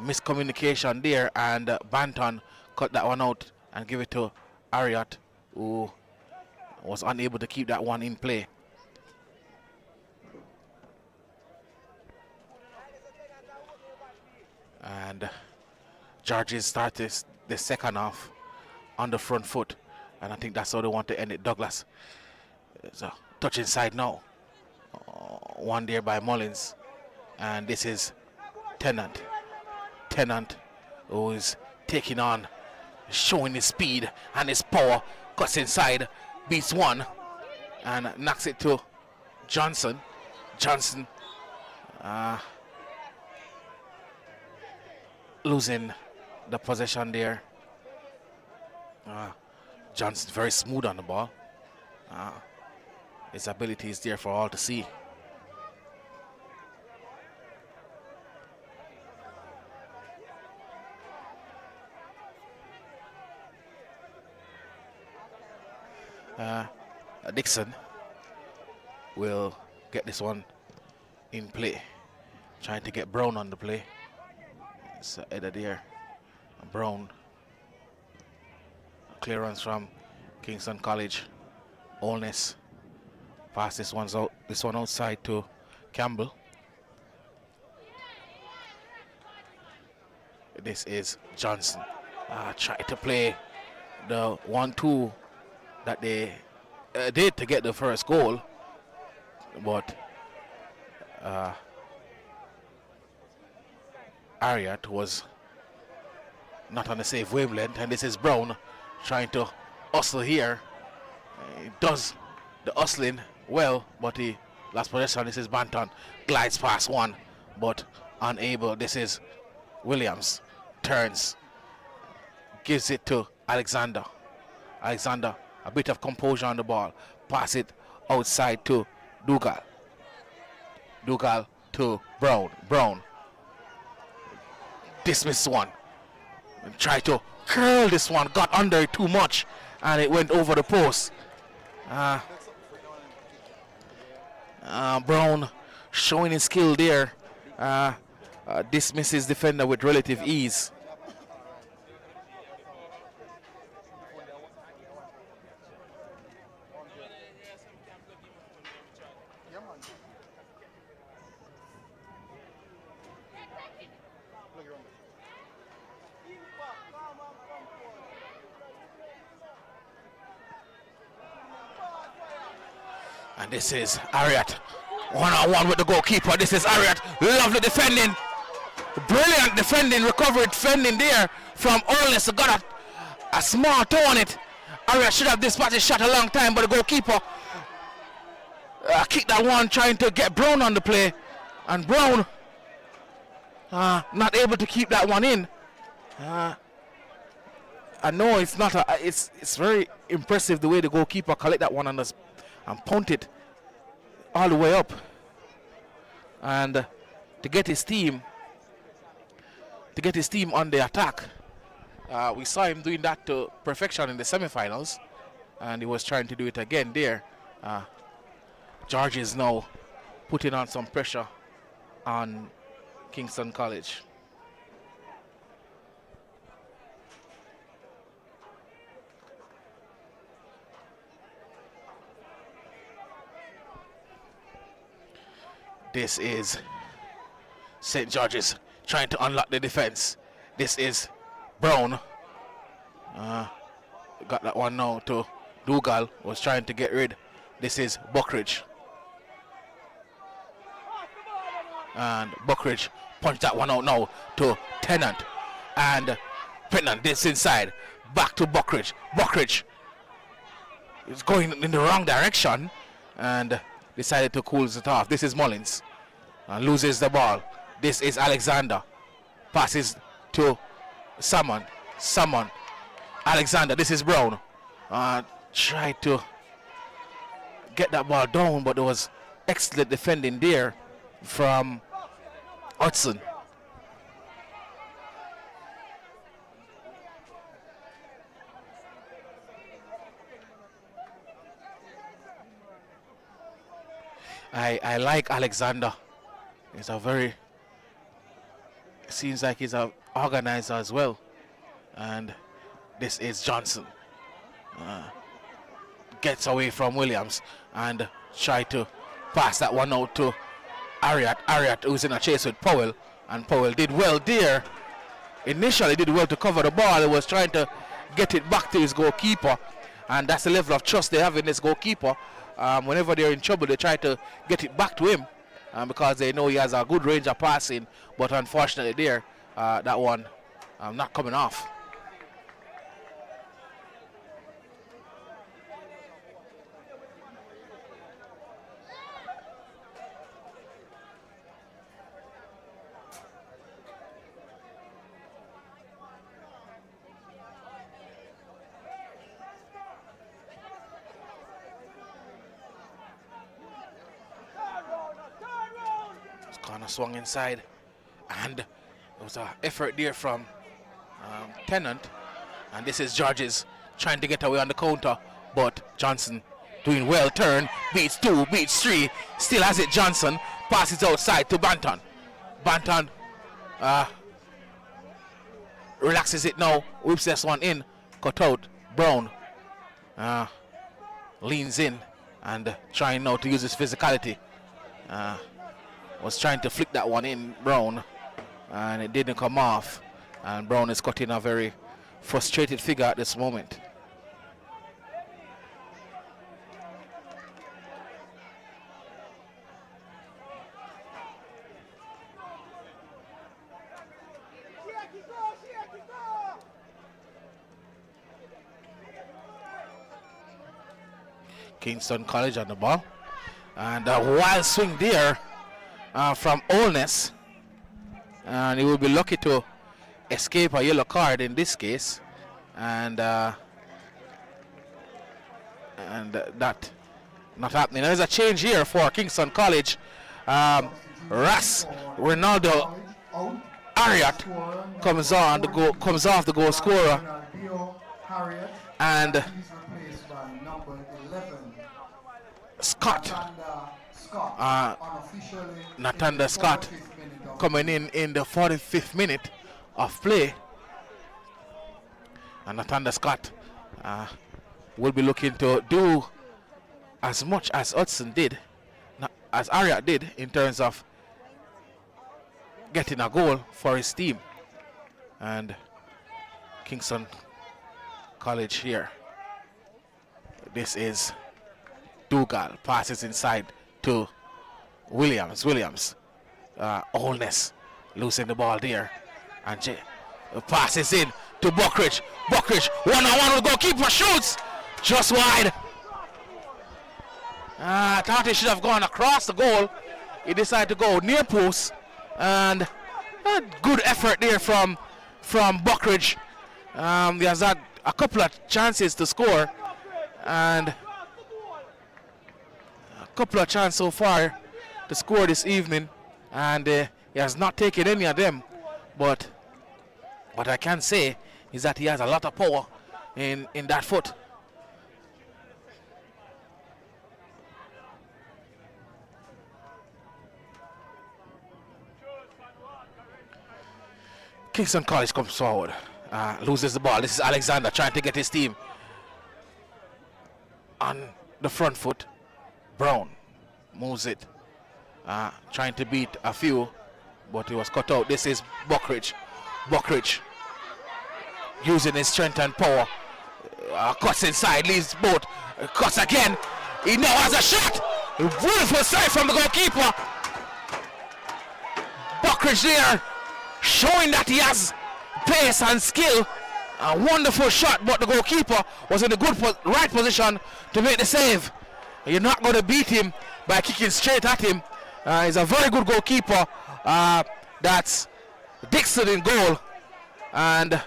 A: miscommunication there, and Banton cut that one out and give it to Ariat, who was unable to keep that one in play. And Georges started the second half on the front foot, and I think that's how they want to end it. Douglas, so touch inside now, one there by Mullins, and this is Tennant, who is taking on, showing his speed and his power, cuts inside, beats one, and knocks it to Johnson. Losing the possession there. Johnson very smooth on the ball. His ability is there for all to see. Dixon will get this one in play, trying to get Brown on the play. It's header there. Brown. Clearance from Kingston College. Olness. Pass this one outside to Campbell. This is Johnson. Try to play the 1-2 that they did to get the first goal, but Ariat was not on the safe wavelength, and this is Brown trying to hustle here. He does the hustling well, but he lost possession. This is Banton, glides past one, but unable. This is Williams, turns, gives it to Alexander. Alexander, a bit of composure on the ball, pass it outside to Dougal. Dougal to Brown. Dismiss one and try to curl this one, got under it too much, and it went over the post. Brown showing his skill there. Dismisses defender with relative ease. And this is Ariat, one-on-one with the goalkeeper. This is Ariat, lovely defending, brilliant defending, recovered defending there from Orles. Got a small toe on it. Ariat should have dispatched his shot a long time, but the goalkeeper kicked that one, trying to get Brown on the play, and Brown not able to keep that one in. I know it's not it's very impressive the way the goalkeeper collect that one and punt it all the way up, and to get his team on the attack. We saw him doing that to perfection in the semifinals, and he was trying to do it again there. George is now putting on some pressure on Kingston College. This is St. George's trying to unlock the defense. This is Brown. Got that one now to Dougal, was trying to get rid. This is Buckridge. And Buckridge punched that one out now to Tennant. And Tennant, this inside. Back to Buckridge. Buckridge is going in the wrong direction and decided to cool it off. This is Mullins. Loses the ball. This is Alexander. Passes to Salmon. Alexander. This is Brown. Tried to get that ball down, but there was excellent defending there from Hudson. I like Alexander. Seems like he's an organizer as well. And this is Johnson. Gets away from Williams and try to pass that one out to Ariat. Ariat, who's in a chase with Powell, and Powell did well there. Initially did well to cover the ball. He was trying to get it back to his goalkeeper, and that's the level of trust they have in this goalkeeper. Whenever they're in trouble, they try to get it back to him because they know he has a good range of passing, but unfortunately there, that one not coming off. Swung inside, and there was an effort there from Tennant, and this is Georges trying to get away on the counter, but Johnson doing well. Turn, beats 2, beats 3, still has it. Johnson passes outside to Banton. Banton relaxes it now, whips this one in, cut out. Brown leans in and trying now to use his physicality. Was trying to flick that one in, Brown, and it didn't come off, and Brown is caught in a very frustrated figure at this moment. Kingston College on the ball, and a wild swing there from Olness, and he will be lucky to escape a yellow card in this case, and that not happening. There's a change here for Kingston College. Ronaldo Ariat comes off the goal scorer,
D: Harriet.
A: And
D: He's replaced by number 11.
A: Scott.
D: Natanda Scott. Unofficially.
A: Natanda Scott coming in the 45th minute of play. And Natanda Scott will be looking to do as much as Hudson did, as Harriet did, in terms of getting a goal for his team. And Kingston College here. This is Dougal, passes inside to Williams. Holness losing the ball there. And passes in to Buckridge. Buckridge, one-on-one with goalkeeper, shoots just wide. I thought he should have gone across the goal. He decided to go near post. And a good effort there from Buckridge. He has had a couple of chances to score, and a couple of chances so far to score this evening, and he has not taken any of them. But what I can say is that he has a lot of power in that foot. Kingston College comes forward, loses the ball. This is Alexander trying to get his team on the front foot. Brown moves it, trying to beat a few, but he was cut out. This is Buckridge. Buckridge using his strength and power. Cuts inside, leaves both. Cuts again. He now has a shot. Beautiful save from the goalkeeper. Buckridge there, showing that he has pace and skill. A wonderful shot, but the goalkeeper was in a good right position to make the save. You're not going to beat him by kicking straight at him. He's a very good goalkeeper. That's Dixon in goal. And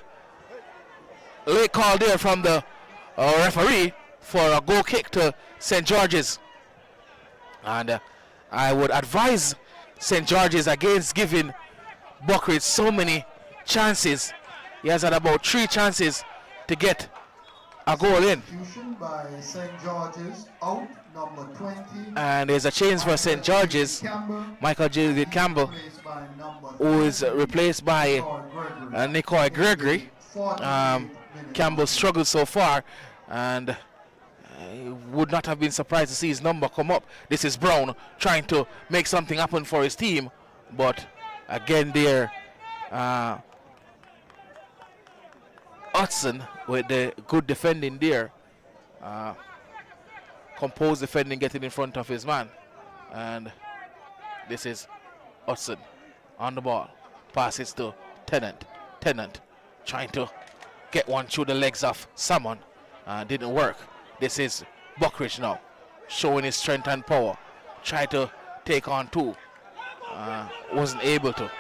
A: late call there from the referee for a goal kick to St. George's. And I would advise St. George's against giving Buckridge so many chances. He has had about 3 chances to get a goal in.
D: By St. George's, out, number 20.
A: And there's a change for St. George's. Michael J. Campbell, who is replaced by Nicole Gregory. Campbell struggled so far, and would not have been surprised to see his number come up. This is Brown trying to make something happen for his team, but again there, Hudson with the good defending there, composed defending, getting in front of his man. And this is Hudson on the ball, passes to Tennant. Tennant trying to get one through the legs of Salmon, didn't work. This is Buckridge now, showing his strength and power, tried to take on 2, wasn't able to.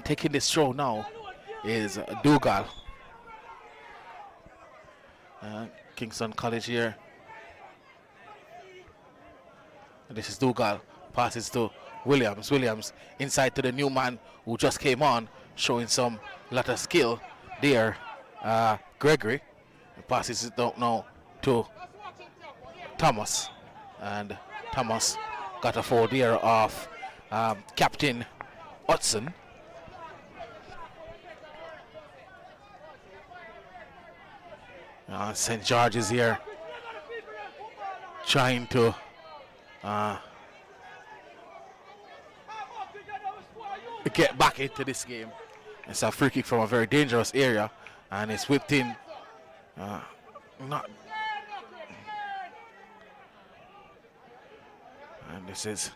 A: Taking this throw now is Dougal. Kingston College here. This is Dougal. Passes to Williams. Williams inside to the new man who just came on, showing some lot of skill there. Gregory passes it down now to Thomas. And Thomas got a foul there of Captain Hudson. St. George is here trying to get back into this game. It's a free kick from a very dangerous area, and it's whipped in. And this is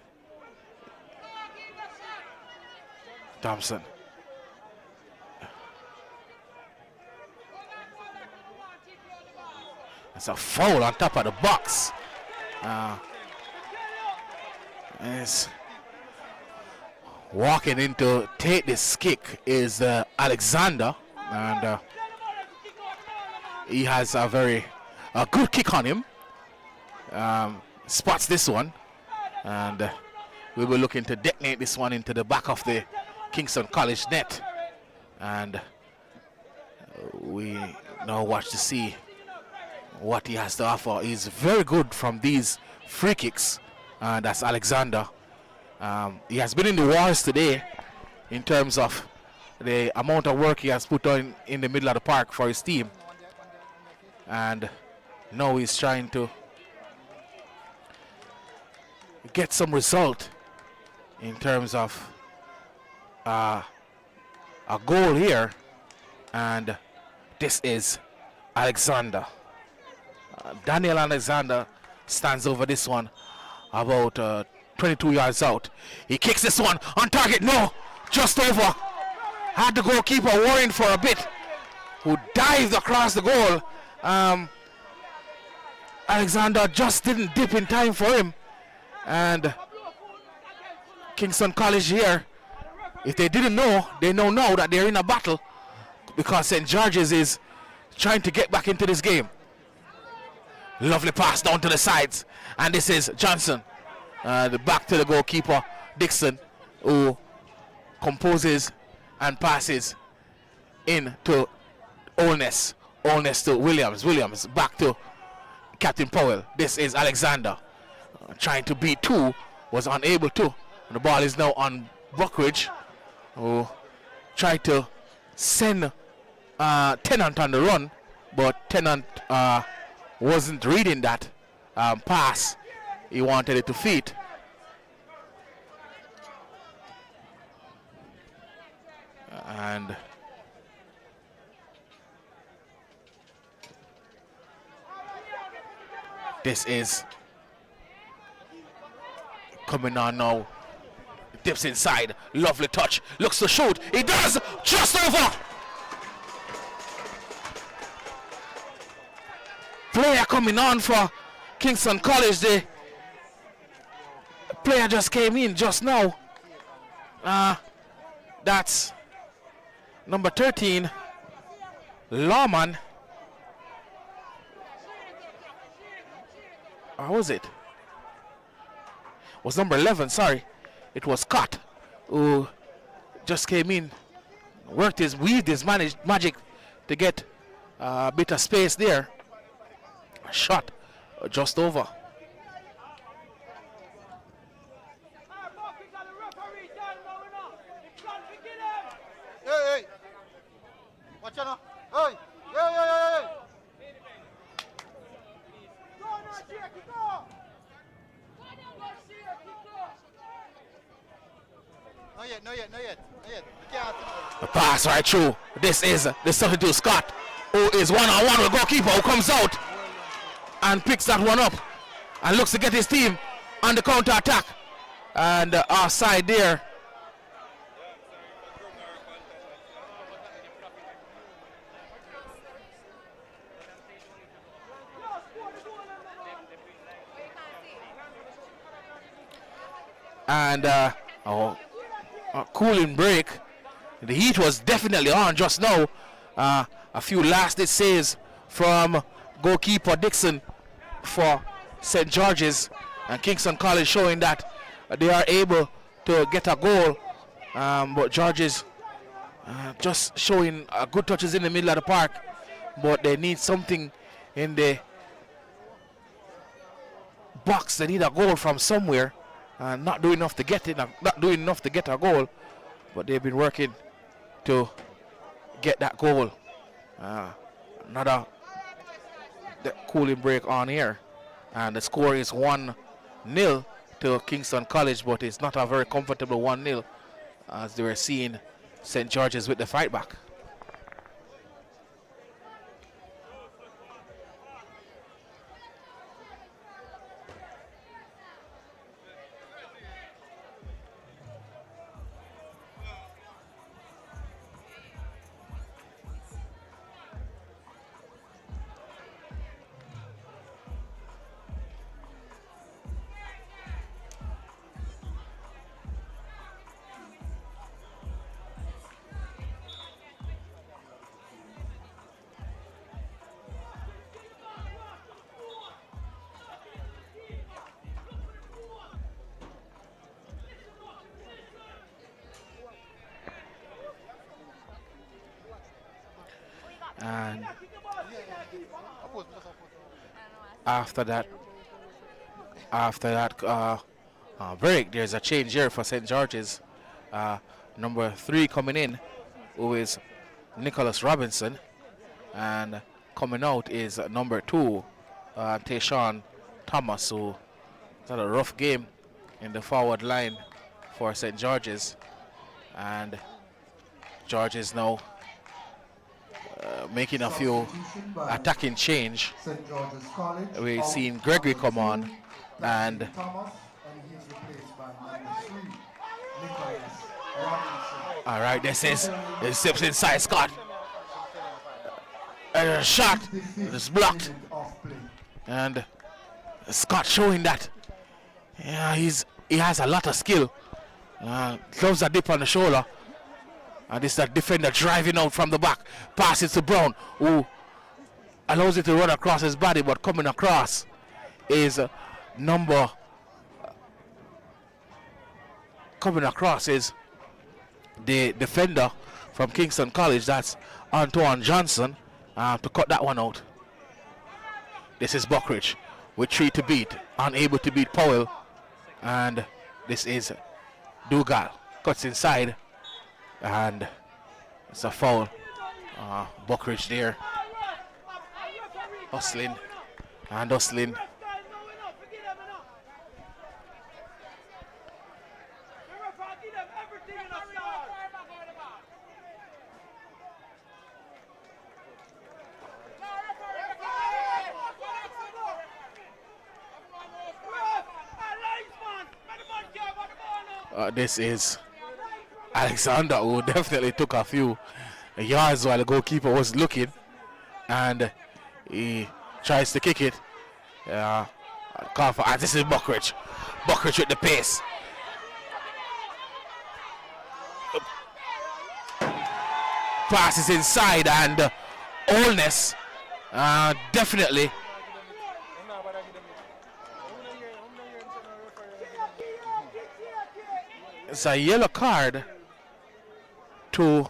A: Thompson. It's a foul on top of the box. It's Walking in to take this kick is Alexander, and he has a good kick on him. Spots this one, and we will looking to detonate this one into the back of the Kingston College net, and we now watch to see what he has to offer. He's very good from these free kicks, and that's Alexander. He has been in the wars today in terms of the amount of work he has put on in the middle of the park for his team, and now he's trying to get some result in terms of a goal here, and this is Alexander. Daniel Alexander stands over this one about 22 yards out. He kicks this one on target. No, just over. Had the goalkeeper worrying for a bit, who dived across the goal. Alexander just didn't dip in time for him, and Kingston College here, if they didn't know, they know now that they're in a battle, because St. George's is trying to get back into this game. Lovely pass down to the sides, and this is Johnson. The back to the goalkeeper, Dixon, who composes and passes in to Olness. Olness to Williams. Williams back to Captain Powell. This is Alexander. Trying to beat two, was unable to. And the ball is now on Buckridge, who tried to send Tennant on the run, but Tennant wasn't reading that pass. He wanted it to feet. And this is coming on now. Dips inside. Lovely touch. Looks to shoot. He does. Just over. Player coming on for Kingston College. The player just came in just now. That's number 13, Lawman. Or was it? Was number 11, sorry. It was Scott, who just came in, weaved his magic to get a bit of space there. Shot just over.
C: Hey! Watch out now! Hey! Hey! Not yet.
A: A pass right through. This is the 32 Scott, who is one-on-one with goalkeeper, who comes out and picks that one up and looks to get his team on the counter attack. And offside there. And a cooling break. The heat was definitely on just now. A few last-ditch saves from goalkeeper Dixon for St. George's, and Kingston College showing that they are able to get a goal, but George's just showing good touches in the middle of the park, but they need something in the box. They need a goal from somewhere. Not doing enough to get it, not doing enough to get a goal, but they've been working to get that goal. Another cooling break on here, and the score is 1-0 to Kingston College, but it's not a very comfortable 1-0 as they were seeing St. George's with the fight back. And after that break, there's a change here for St. George's. Number 3 coming in, who is Nicholas Robinson, and coming out is number 2, Tayshawn Thomas, who had a rough game in the forward line for St. George's. And George's now making a few attacking change.
D: St. George's College.
A: We've seen Gregory come on, and
D: Thomas, and he's replaced by number 3, Nicholas Robinson.
A: all right, this is it steps inside Scott. And a shot is blocked, and Scott showing that he has a lot of skill. Gloves a dip on the shoulder, and this is that defender driving out from the back, passes to Brown, who allows it to run across his body, but coming across is the defender from Kingston College, that's Antoine Johnson, to cut that one out. This is Buckridge with 3 to beat, unable to beat Powell, and this is Dougal, cuts inside, and it's a foul. Buckridge there, hustling and hustling. This is Alexander, who definitely took a few yards while the goalkeeper was looking, and he tries to kick it. This is Buckridge. Buckridge with the pace. Passes inside, and Allness definitely. It's a yellow card to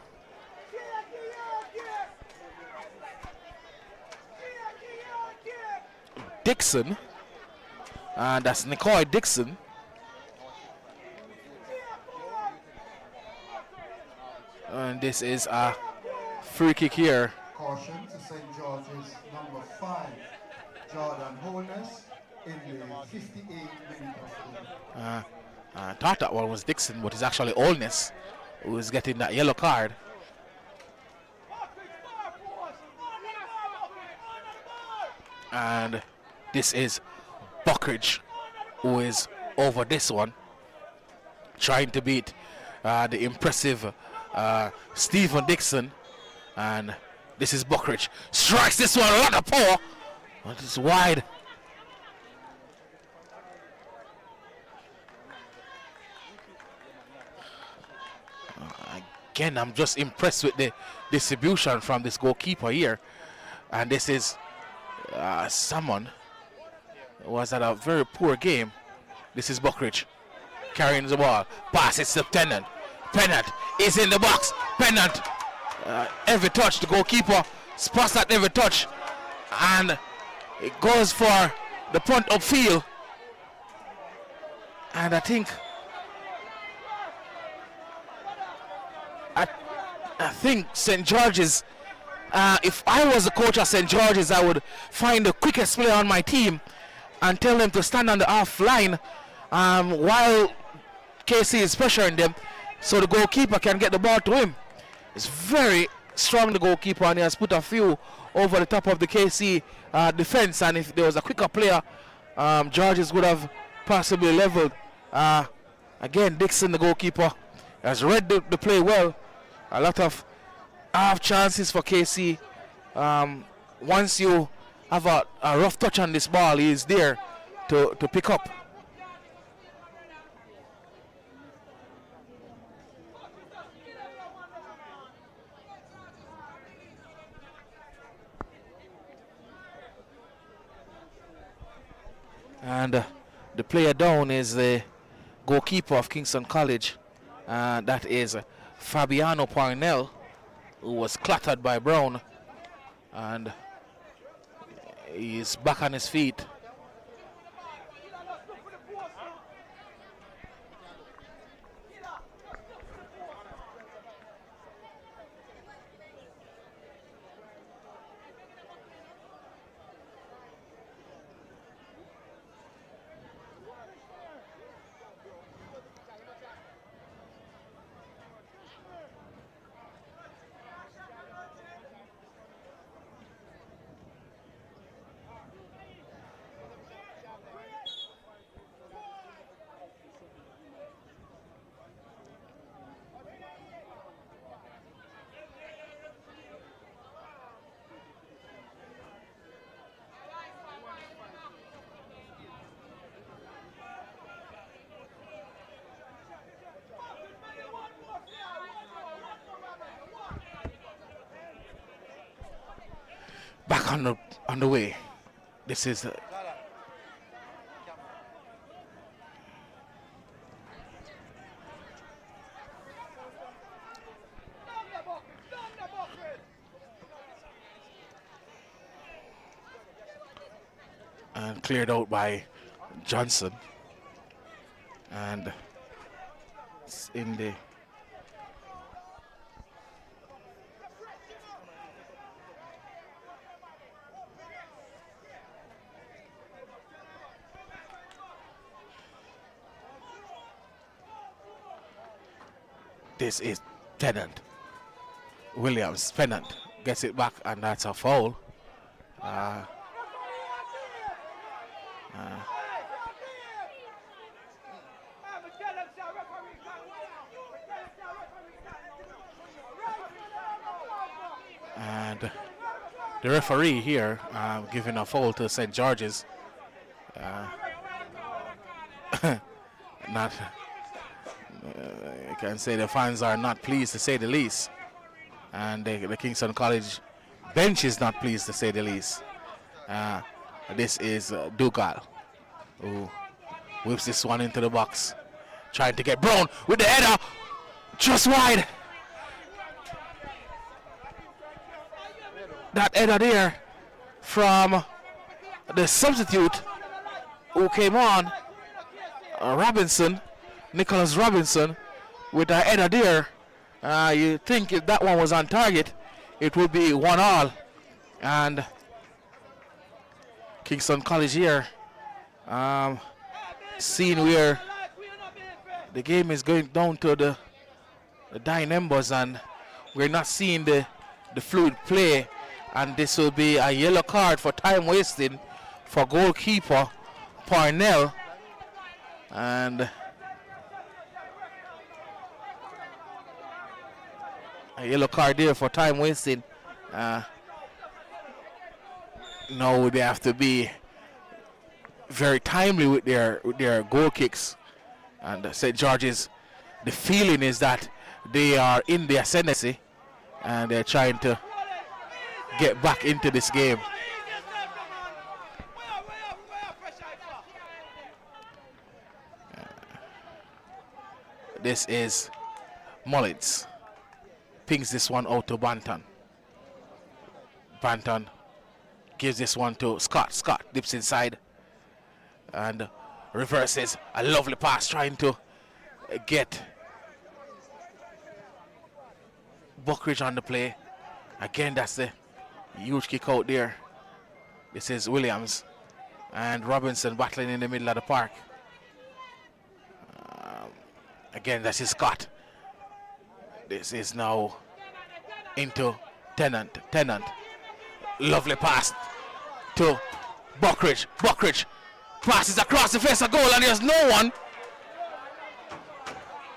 A: Dixon, and that's Nicoy Dixon. And this is a free kick here.
D: Caution to St. George's number 5, Jordan Holness, in the 58th minute of play.
A: I thought that one was Dixon, but it's actually Allness who is getting that yellow card. And this is Buckridge, who is over this one, trying to beat the impressive Stephen Dixon. And this is Buckridge, strikes this one, a lot of power, but it's wide. Again, I'm just impressed with the distribution from this goalkeeper here. And this is someone who was at a very poor game. This is Buckridge carrying the ball, passes to Pennant. Pennant is in the box. Pennant, every touch, the goalkeeper spots that every touch, and it goes for the punt upfield. And I think St. George's, if I was the coach of St. George's, I would find the quickest player on my team and tell them to stand on the half line while KC is pressuring them, so the goalkeeper can get the ball to him. It's very strong, the goalkeeper, and he has put a few over the top of the KC defense, and if there was a quicker player, George's would have possibly leveled. Again, Dixon, the goalkeeper, has read the play well. A lot of half chances for KC. Once you have a rough touch on this ball, he is there to pick up. And the player down is the goalkeeper of Kingston College. That is Fabiano Parnell, who was clattered by Brown. And he's back on his feet. Back on the way. This is and cleared out by Johnson, and it's in the this is Tennant. Williams, Tennant gets it back, and that's a foul. And the referee here giving a foul to St. George's. Not. I can say the fans are not pleased to say the least, and the Kingston College bench is not pleased to say the least. This is Dougal, who whips this one into the box, trying to get Brown with the header, just wide. That header there from the substitute who came on, Robinson. Nicholas Robinson with a header there. You think if that one was on target, it would be 1-1. And Kingston College here, seeing where the game is going down to the dying embers, and we're not seeing the fluid play, and this will be a yellow card for time wasting for goalkeeper Parnell. And a yellow card there for time wasting. Now they have to be very timely with their goal kicks. And St. George's, the feeling is that they are in the ascendancy and they're trying to get back into this game. This is Mullins. Pings this one out to Banton. Banton gives this one to Scott. Scott dips inside and reverses. A lovely pass trying to get Buckridge on the play. Again, that's the huge kick out there. This is Williams and Robinson battling in the middle of the park. Again, this is Scott. This is now into Tennant. Tennant. Lovely pass to Buckridge. Buckridge passes across the face of goal, and there's no one.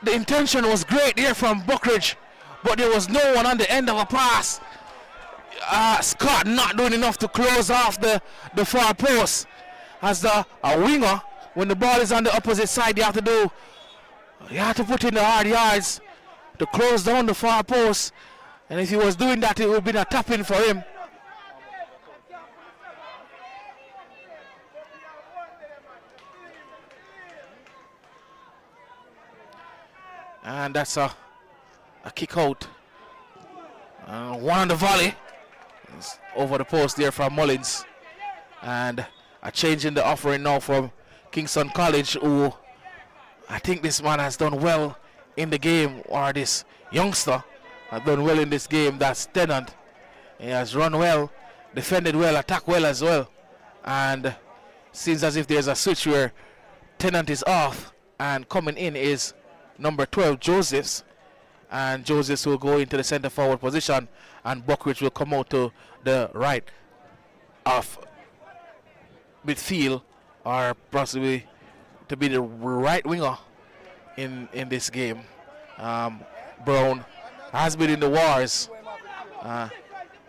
A: The intention was great there from Buckridge, but there was no one on the end of a pass. Scott not doing enough to close off the far post. As a winger, when the ball is on the opposite side, you have to put in the hard yards to close down the far post, and if he was doing that, it would be a tap-in for him. And that's a kick out. One on the volley. It's over the post there from Mullins. And a change in the offering now from Kingston College, who I think this man has done well in the game, or this youngster has done well in this game. That's Tennant. He has run well, defended well, attacked well as well. And seems as if there's a switch where Tennant is off and coming in is number 12, Josephs. And Josephs will go into the center forward position and Buckridge will come out to the right of midfield, or possibly to be the right winger in this game. Brown has been in the wars.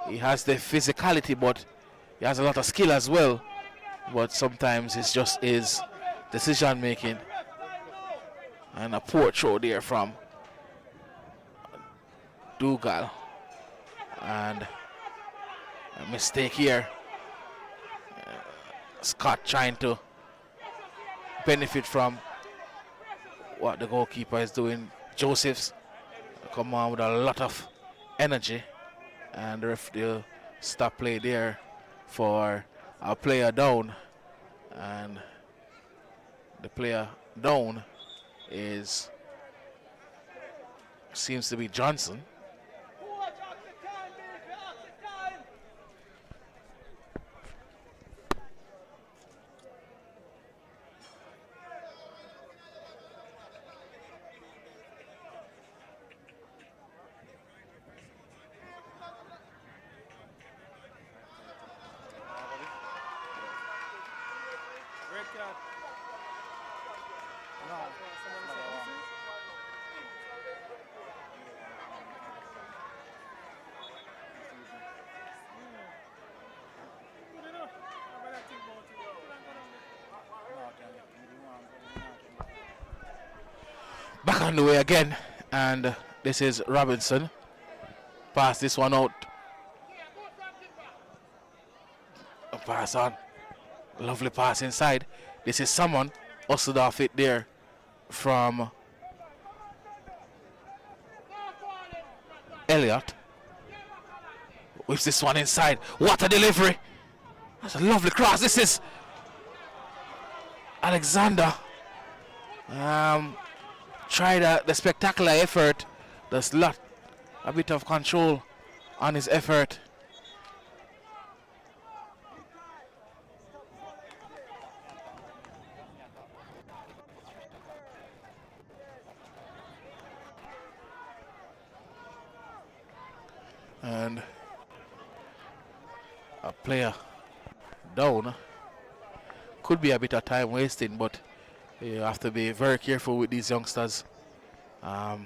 A: He has the physicality, but he has a lot of skill as well. But sometimes it's just his decision making. And a poor throw there from Dougal. And a mistake here. Scott trying to benefit from what the goalkeeper is doing. Josephs come on with a lot of energy, and the ref will stop play there for a player down, and the player down seems to be Johnson. Back on the way again, and this is Robinson. Pass this one out. A pass on. Lovely pass inside. This is someone hustled off it there from Elliott. Whips this one inside. What a delivery! That's a lovely cross. This is Alexander. Tried the spectacular effort. There's a bit of control on his effort. And a player down. Could be a bit of time wasting, but you have to be very careful with these youngsters. The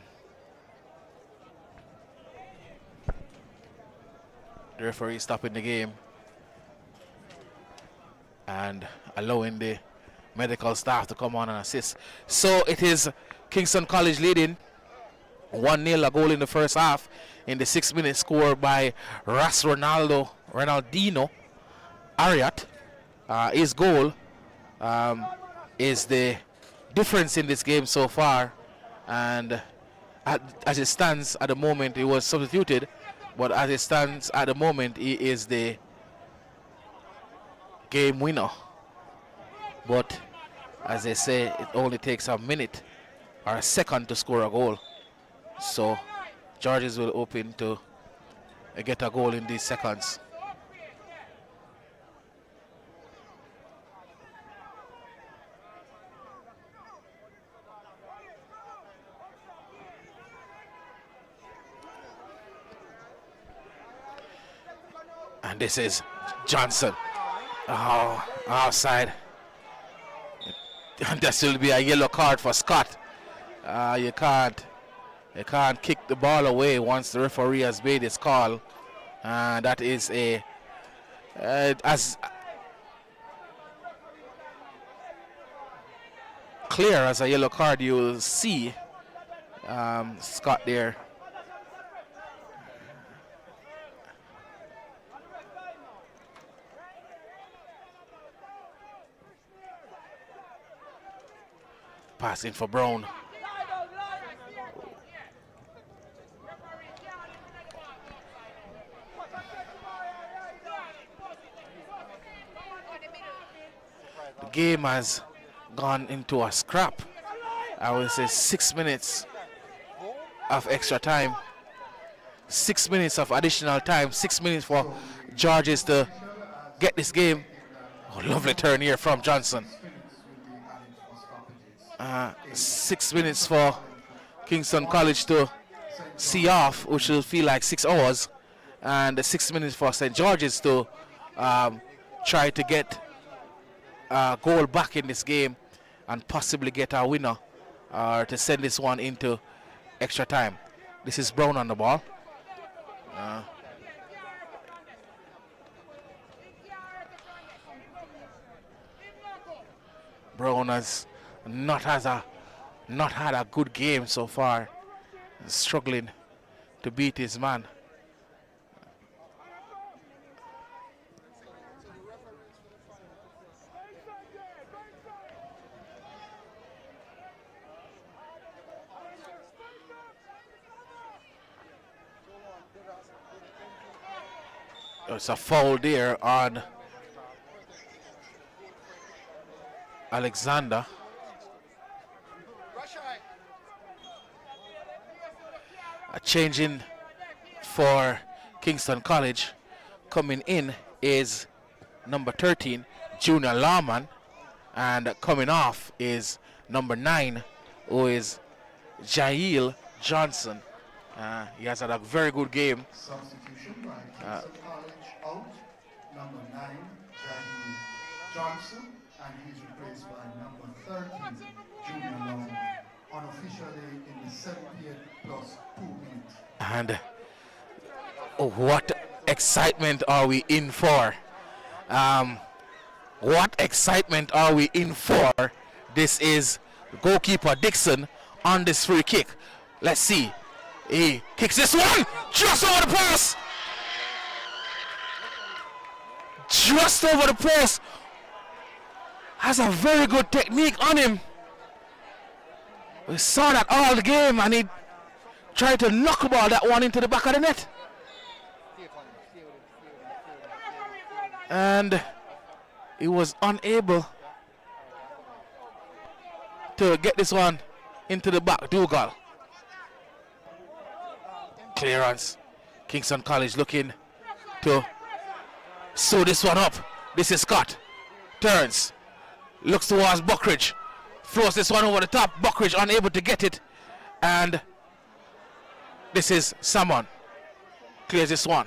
A: referee stopping the game and allowing the medical staff to come on and assist. So it is Kingston College leading 1-0, a goal in the first half in the 6-minute score by Ronaldinho Ariat. His goal is the difference in this game so far, and as it stands at the moment, he was substituted, but as it stands at the moment, he is the game winner. But as they say, it only takes a minute or a second to score a goal, so Georges will open to get a goal in these seconds. And this is Johnson. Oh, outside. And this will be a yellow card for Scott. You can't kick the ball away once the referee has made his call. That is as clear as a yellow card. You will see Scott there. Passing for Brown. game has gone into a scrap. I would say 6 minutes of extra time, 6 minutes of additional time, 6 minutes for Georges to get this game. Oh, lovely turn here from Johnson. 6 minutes for Kingston College to see off, which will feel like 6 hours, and 6 minutes for St. George's to try to get a goal back in this game and possibly get a winner, or to send this one into extra time. This is Brown on the ball. Brown has not had a good game so far. Struggling to beat his man. It's a foul there on Alexander. A change in for Kingston College. Coming in is number 13, Junior Lawman, and coming off is number 9, who is Jail Johnson. He has had a very good game.
D: Substitution by Kingston College out. Number 9, Jail Johnson, and he's replaced by number 13, Junior Lawman. Unofficially in the 78th plus 2 minutes.
A: And what excitement are we in for? What excitement are we in for? This is goalkeeper Dixon on this free kick. Let's see. He kicks this one just over the post. Just over the post. Has a very good technique on him. We saw that all the game, and he tried to knuckleball that one into the back of the net. And he was unable to get this one into the back. Dougal. Clearance. Kingston College looking to sew this one up. This is Scott. Turns. Looks towards Buckridge. Throws this one over the top. Buckridge unable to get it. And this is Salmon. Clears this one.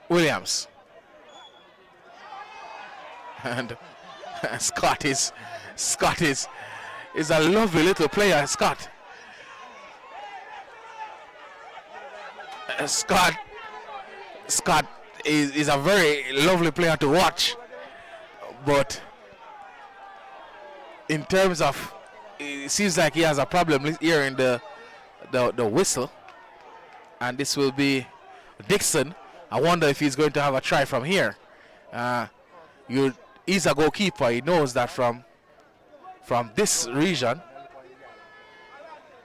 A: Williams. And Scott is a lovely little player, Scott. Scott is a very lovely player to watch, but in terms of, it seems like he has a problem here in the whistle, and this will be Dixon. I wonder if he's going to have a try from here. He's a goalkeeper. He knows that from this region.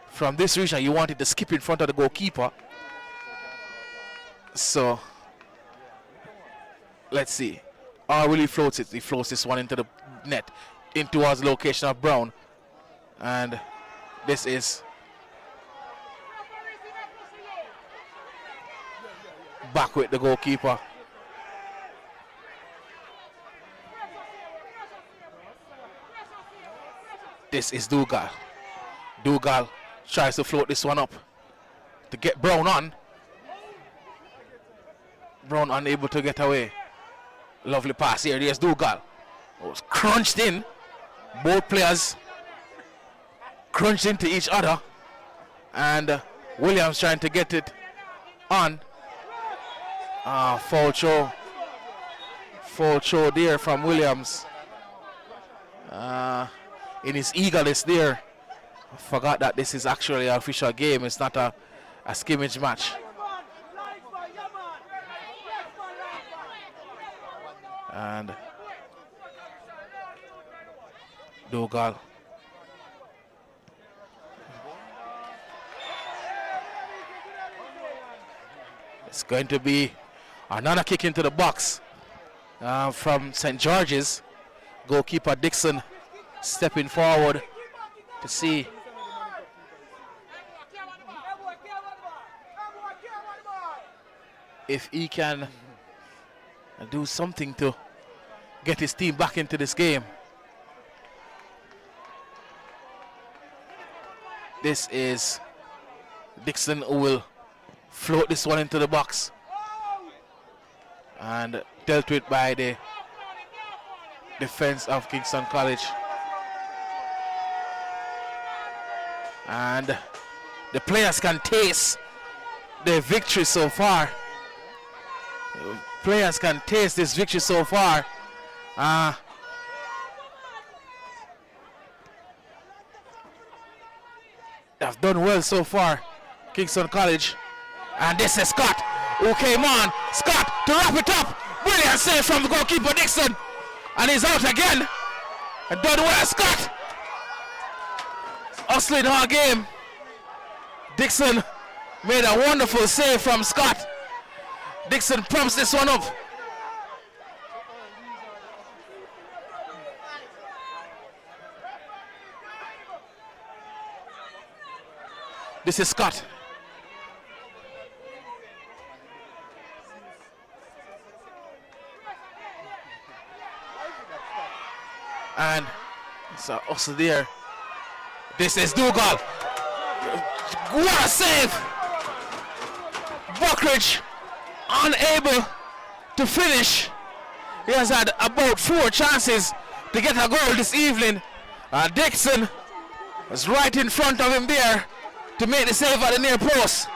A: From this region, you wanted to skip in front of the goalkeeper. So let's see. Or will he float it? He floats this one into the net, in towards the location of Brown. And this is back with the goalkeeper. This is Dougal. Dougal tries to float this one up to get Brown on. Brown unable to get away. Lovely pass here. There's Dougal. Was crunched in. Both players crunched into each other. And Williams trying to get it on. Foul throw. Foul throw there from Williams. In his eagerness there, I forgot that this is actually an official game. It's not a scrimmage match. And Dougal. It's going to be another kick into the box. from St. George's. Goalkeeper Dixon stepping forward to see if he can do something to get his team back into this game. This is Dixon who will float this one into the box and dealt with by the defense of Kingston College. And the players can taste the victory so far. Players can taste this victory so far. They've done well so far, Kingston College. And this is Scott who came on. Scott to wrap it up. Brilliant save from the goalkeeper Dixon. And he's out again. And done well, Scott. Hustling all game. Dixon made a wonderful save from Scott. Dixon pumps this one up. This is Scott. And so also there. This is Dougal. What a save! Buckridge unable to finish. He has had about 4 chances to get a goal this evening. Dixon was right in front of him there to make the save at the near post.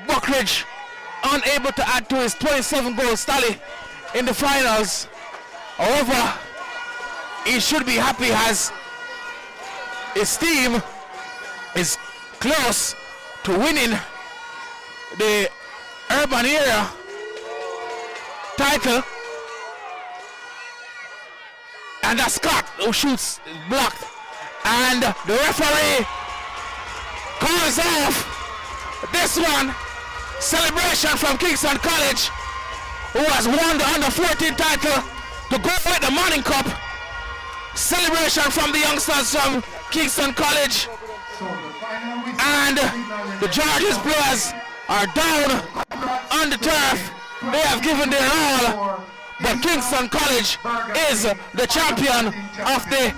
A: Buckridge unable to add to his 27-goal tally in the finals. However, he should be happy as his team is close to winning the urban area title. And that's Scott who shoots blocked. And the referee calls off this one. Celebration from Kingston College, who has won the under-14 title to go with the Morning Cup. Celebration from the youngsters from Kingston College. And the George's players are down on the turf. They have given their all, but Kingston College is the champion of the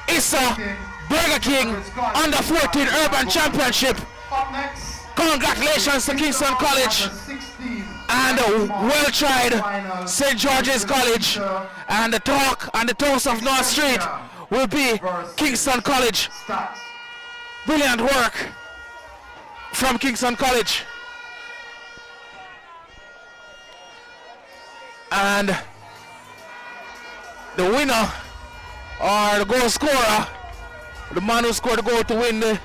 A: ISSA Burger King Under-14 Urban Championship. Congratulations to Kingston College and well tried St. George's College. And the talk and the toast of North Street will be Kingston College. Brilliant work from Kingston College. And the winner or the goal scorer, the man who scored the goal to win the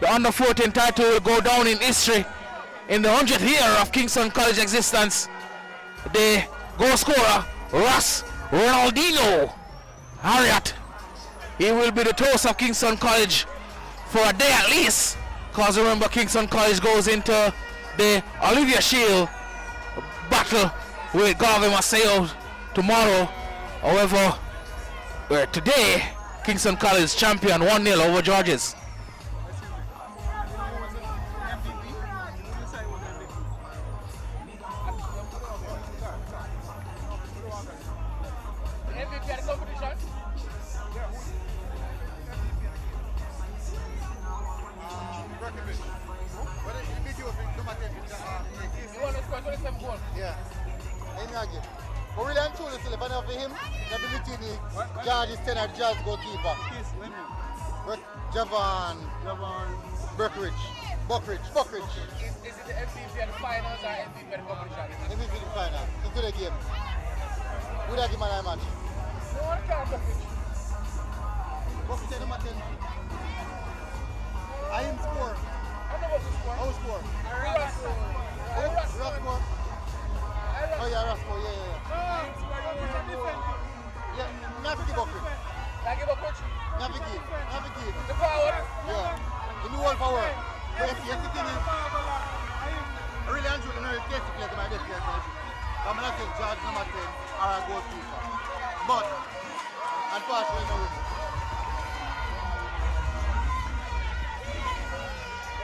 A: under-14 title, will go down in history in the 100th year of Kingston College existence. The goal scorer, Ross Ronaldinho Harriet. He will be the toast of Kingston College for a day at least, because remember Kingston College goes into the Olivia Shield battle with Garvey Maceo tomorrow. However, today Kingston College champion 1-0 over George's.
C: But really and truly, Philip, and for him, the ability George's tenor jazz goalkeeper. Javon Buckridge. Is it the MVP at the finals or MVP at the competition? MVP at the finals. Into the game. Who that give man a match? No one can Buckridge. Buckridge number 10. I am score. I know what to score. How score? Ross score. Oh yeah, Rasco, yeah. Yeah, Navigate Buckridge. Navigate. The forward? Yeah. The new one forward. Yes, the thing is, I really enjoy the tasty players in my desk. I'm not saying judge number 10 or a goalkeeper. But, unfortunately, no winning.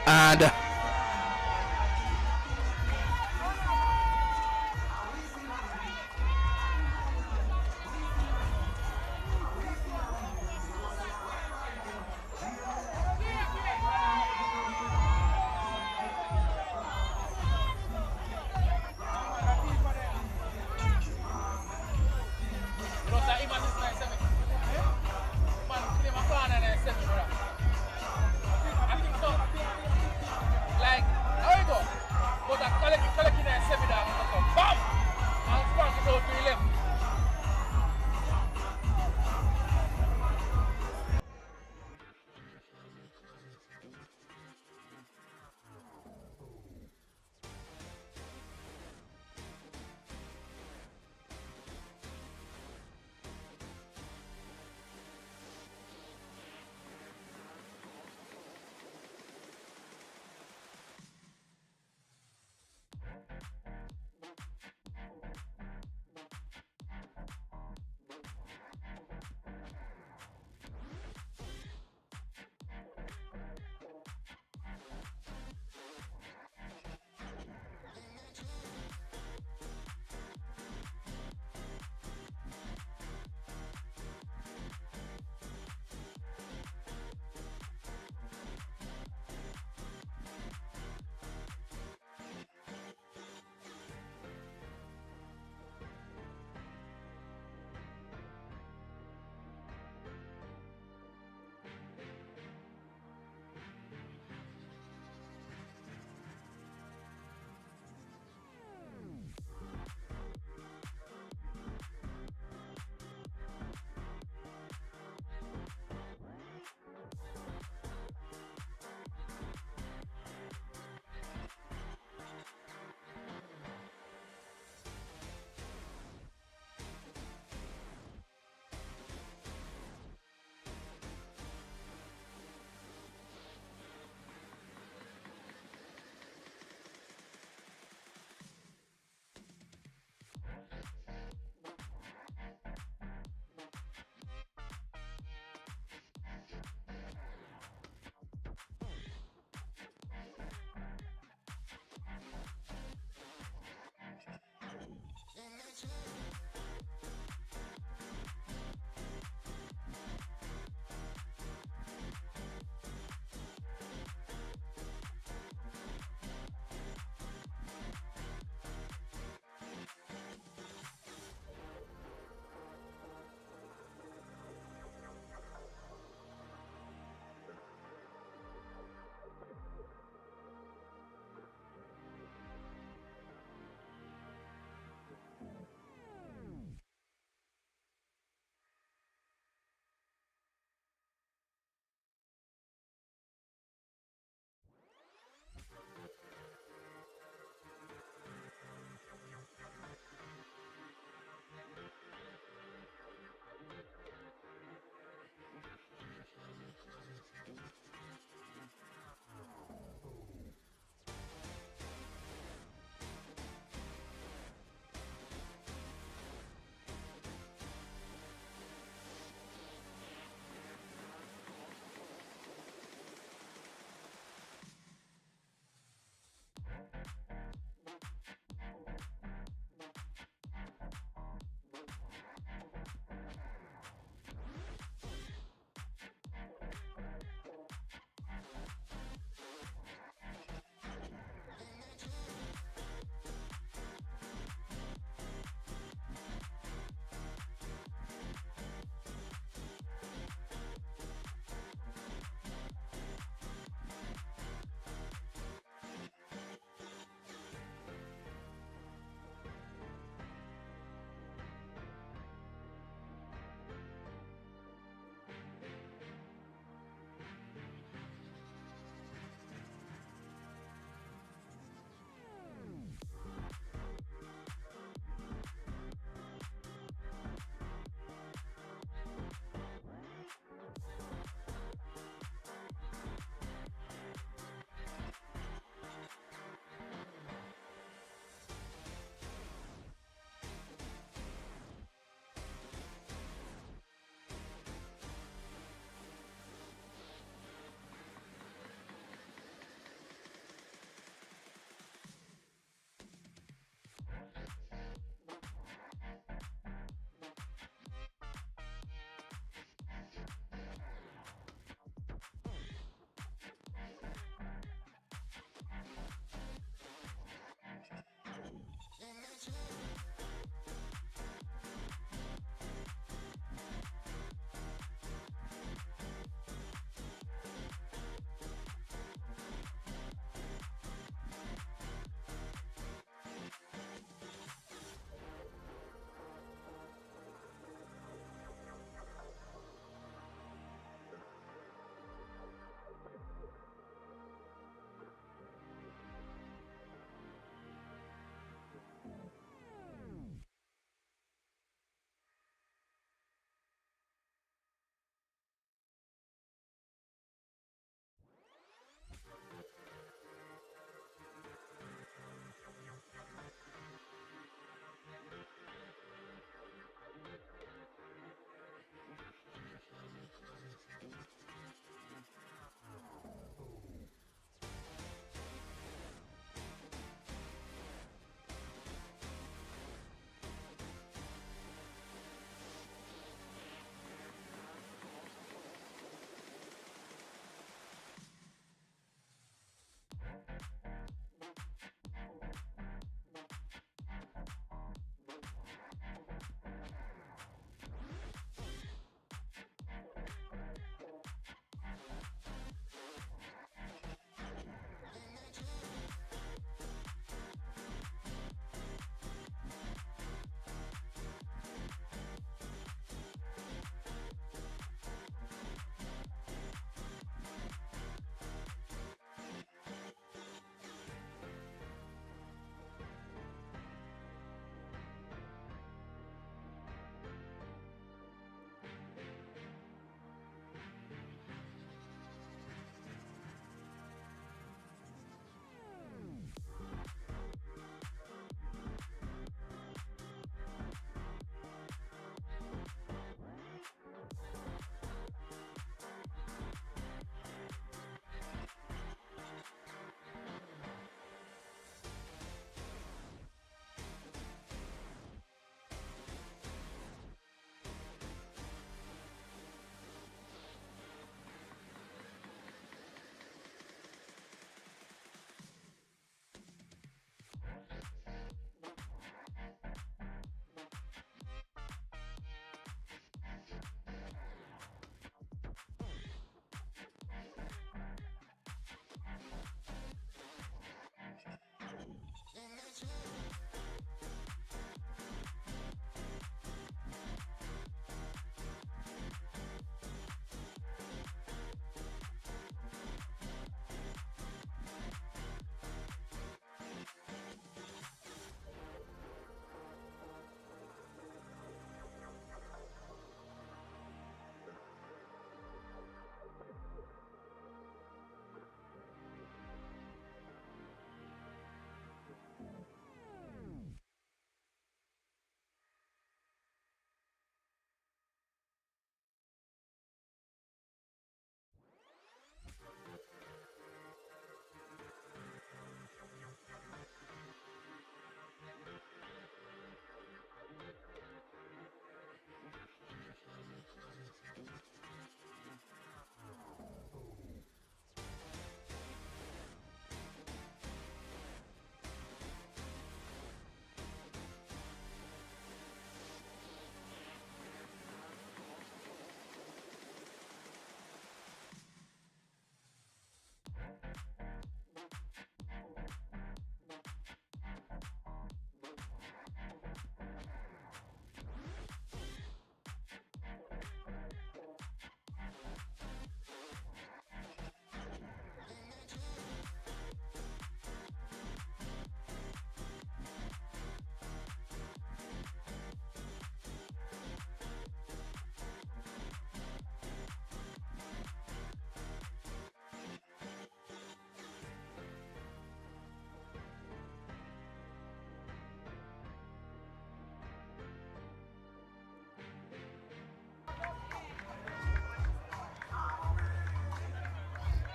A: And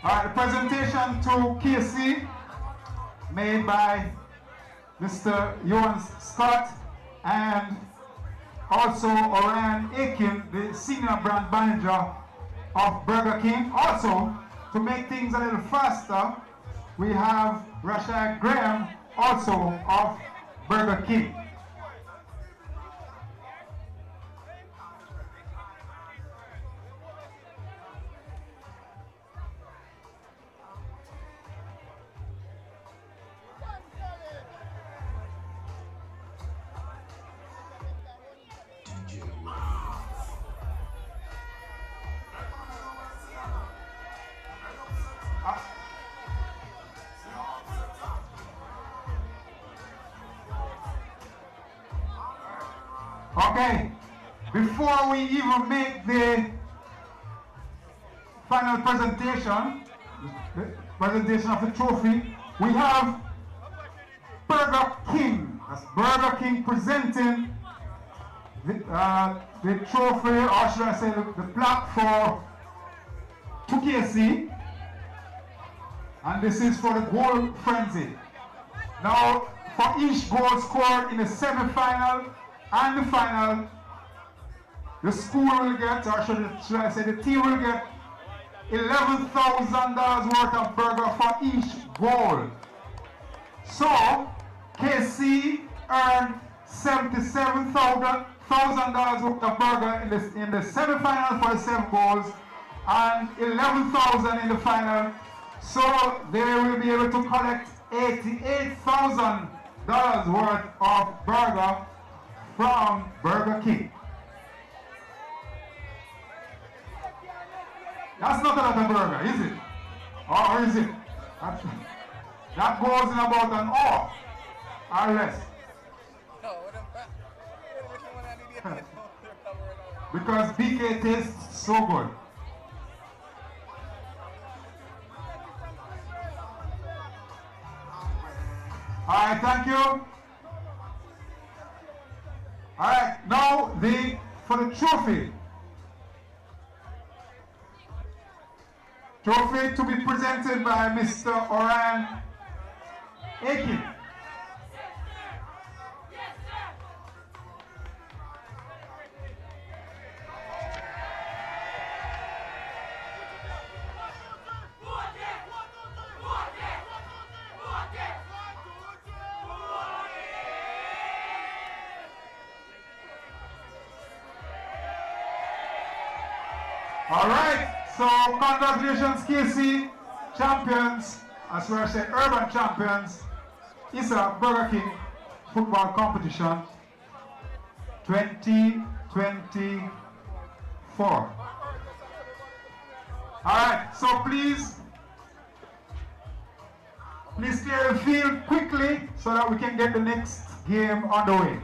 E: Alright, the presentation to KC made by Mr. Johan Scott and also Orion Aiken, the senior brand manager of Burger King. Also, to make things a little faster, we have Rashad Graham, also of Burger King. Okay, before we even make the final presentation, the presentation of the trophy, we have Burger King. That's Burger King presenting the trophy, or should I say the plaque for 2KC. And this is for the goal frenzy. Now, for each goal scored in the semi-final and the final, the school will get, or should I say the team will get $11,000 worth of burger for each goal. So, KC earned $77,000 worth of burger in the semi-final for the 7 goals and $11,000 in the final. So, they will be able to collect $88,000 worth of burger from Burger King. That's not a lot of burger, is it? Or is it? That goes in about an hour or less. Because BK tastes so good. Alright, thank you. Alright, now for the trophy. Trophy to be presented by Mr. Orion Aiken. Alright, so congratulations KC, champions, as well as say urban champions, ISSA Burger King football competition 2024. Alright, so please clear the field quickly so that we can get the next game on the way.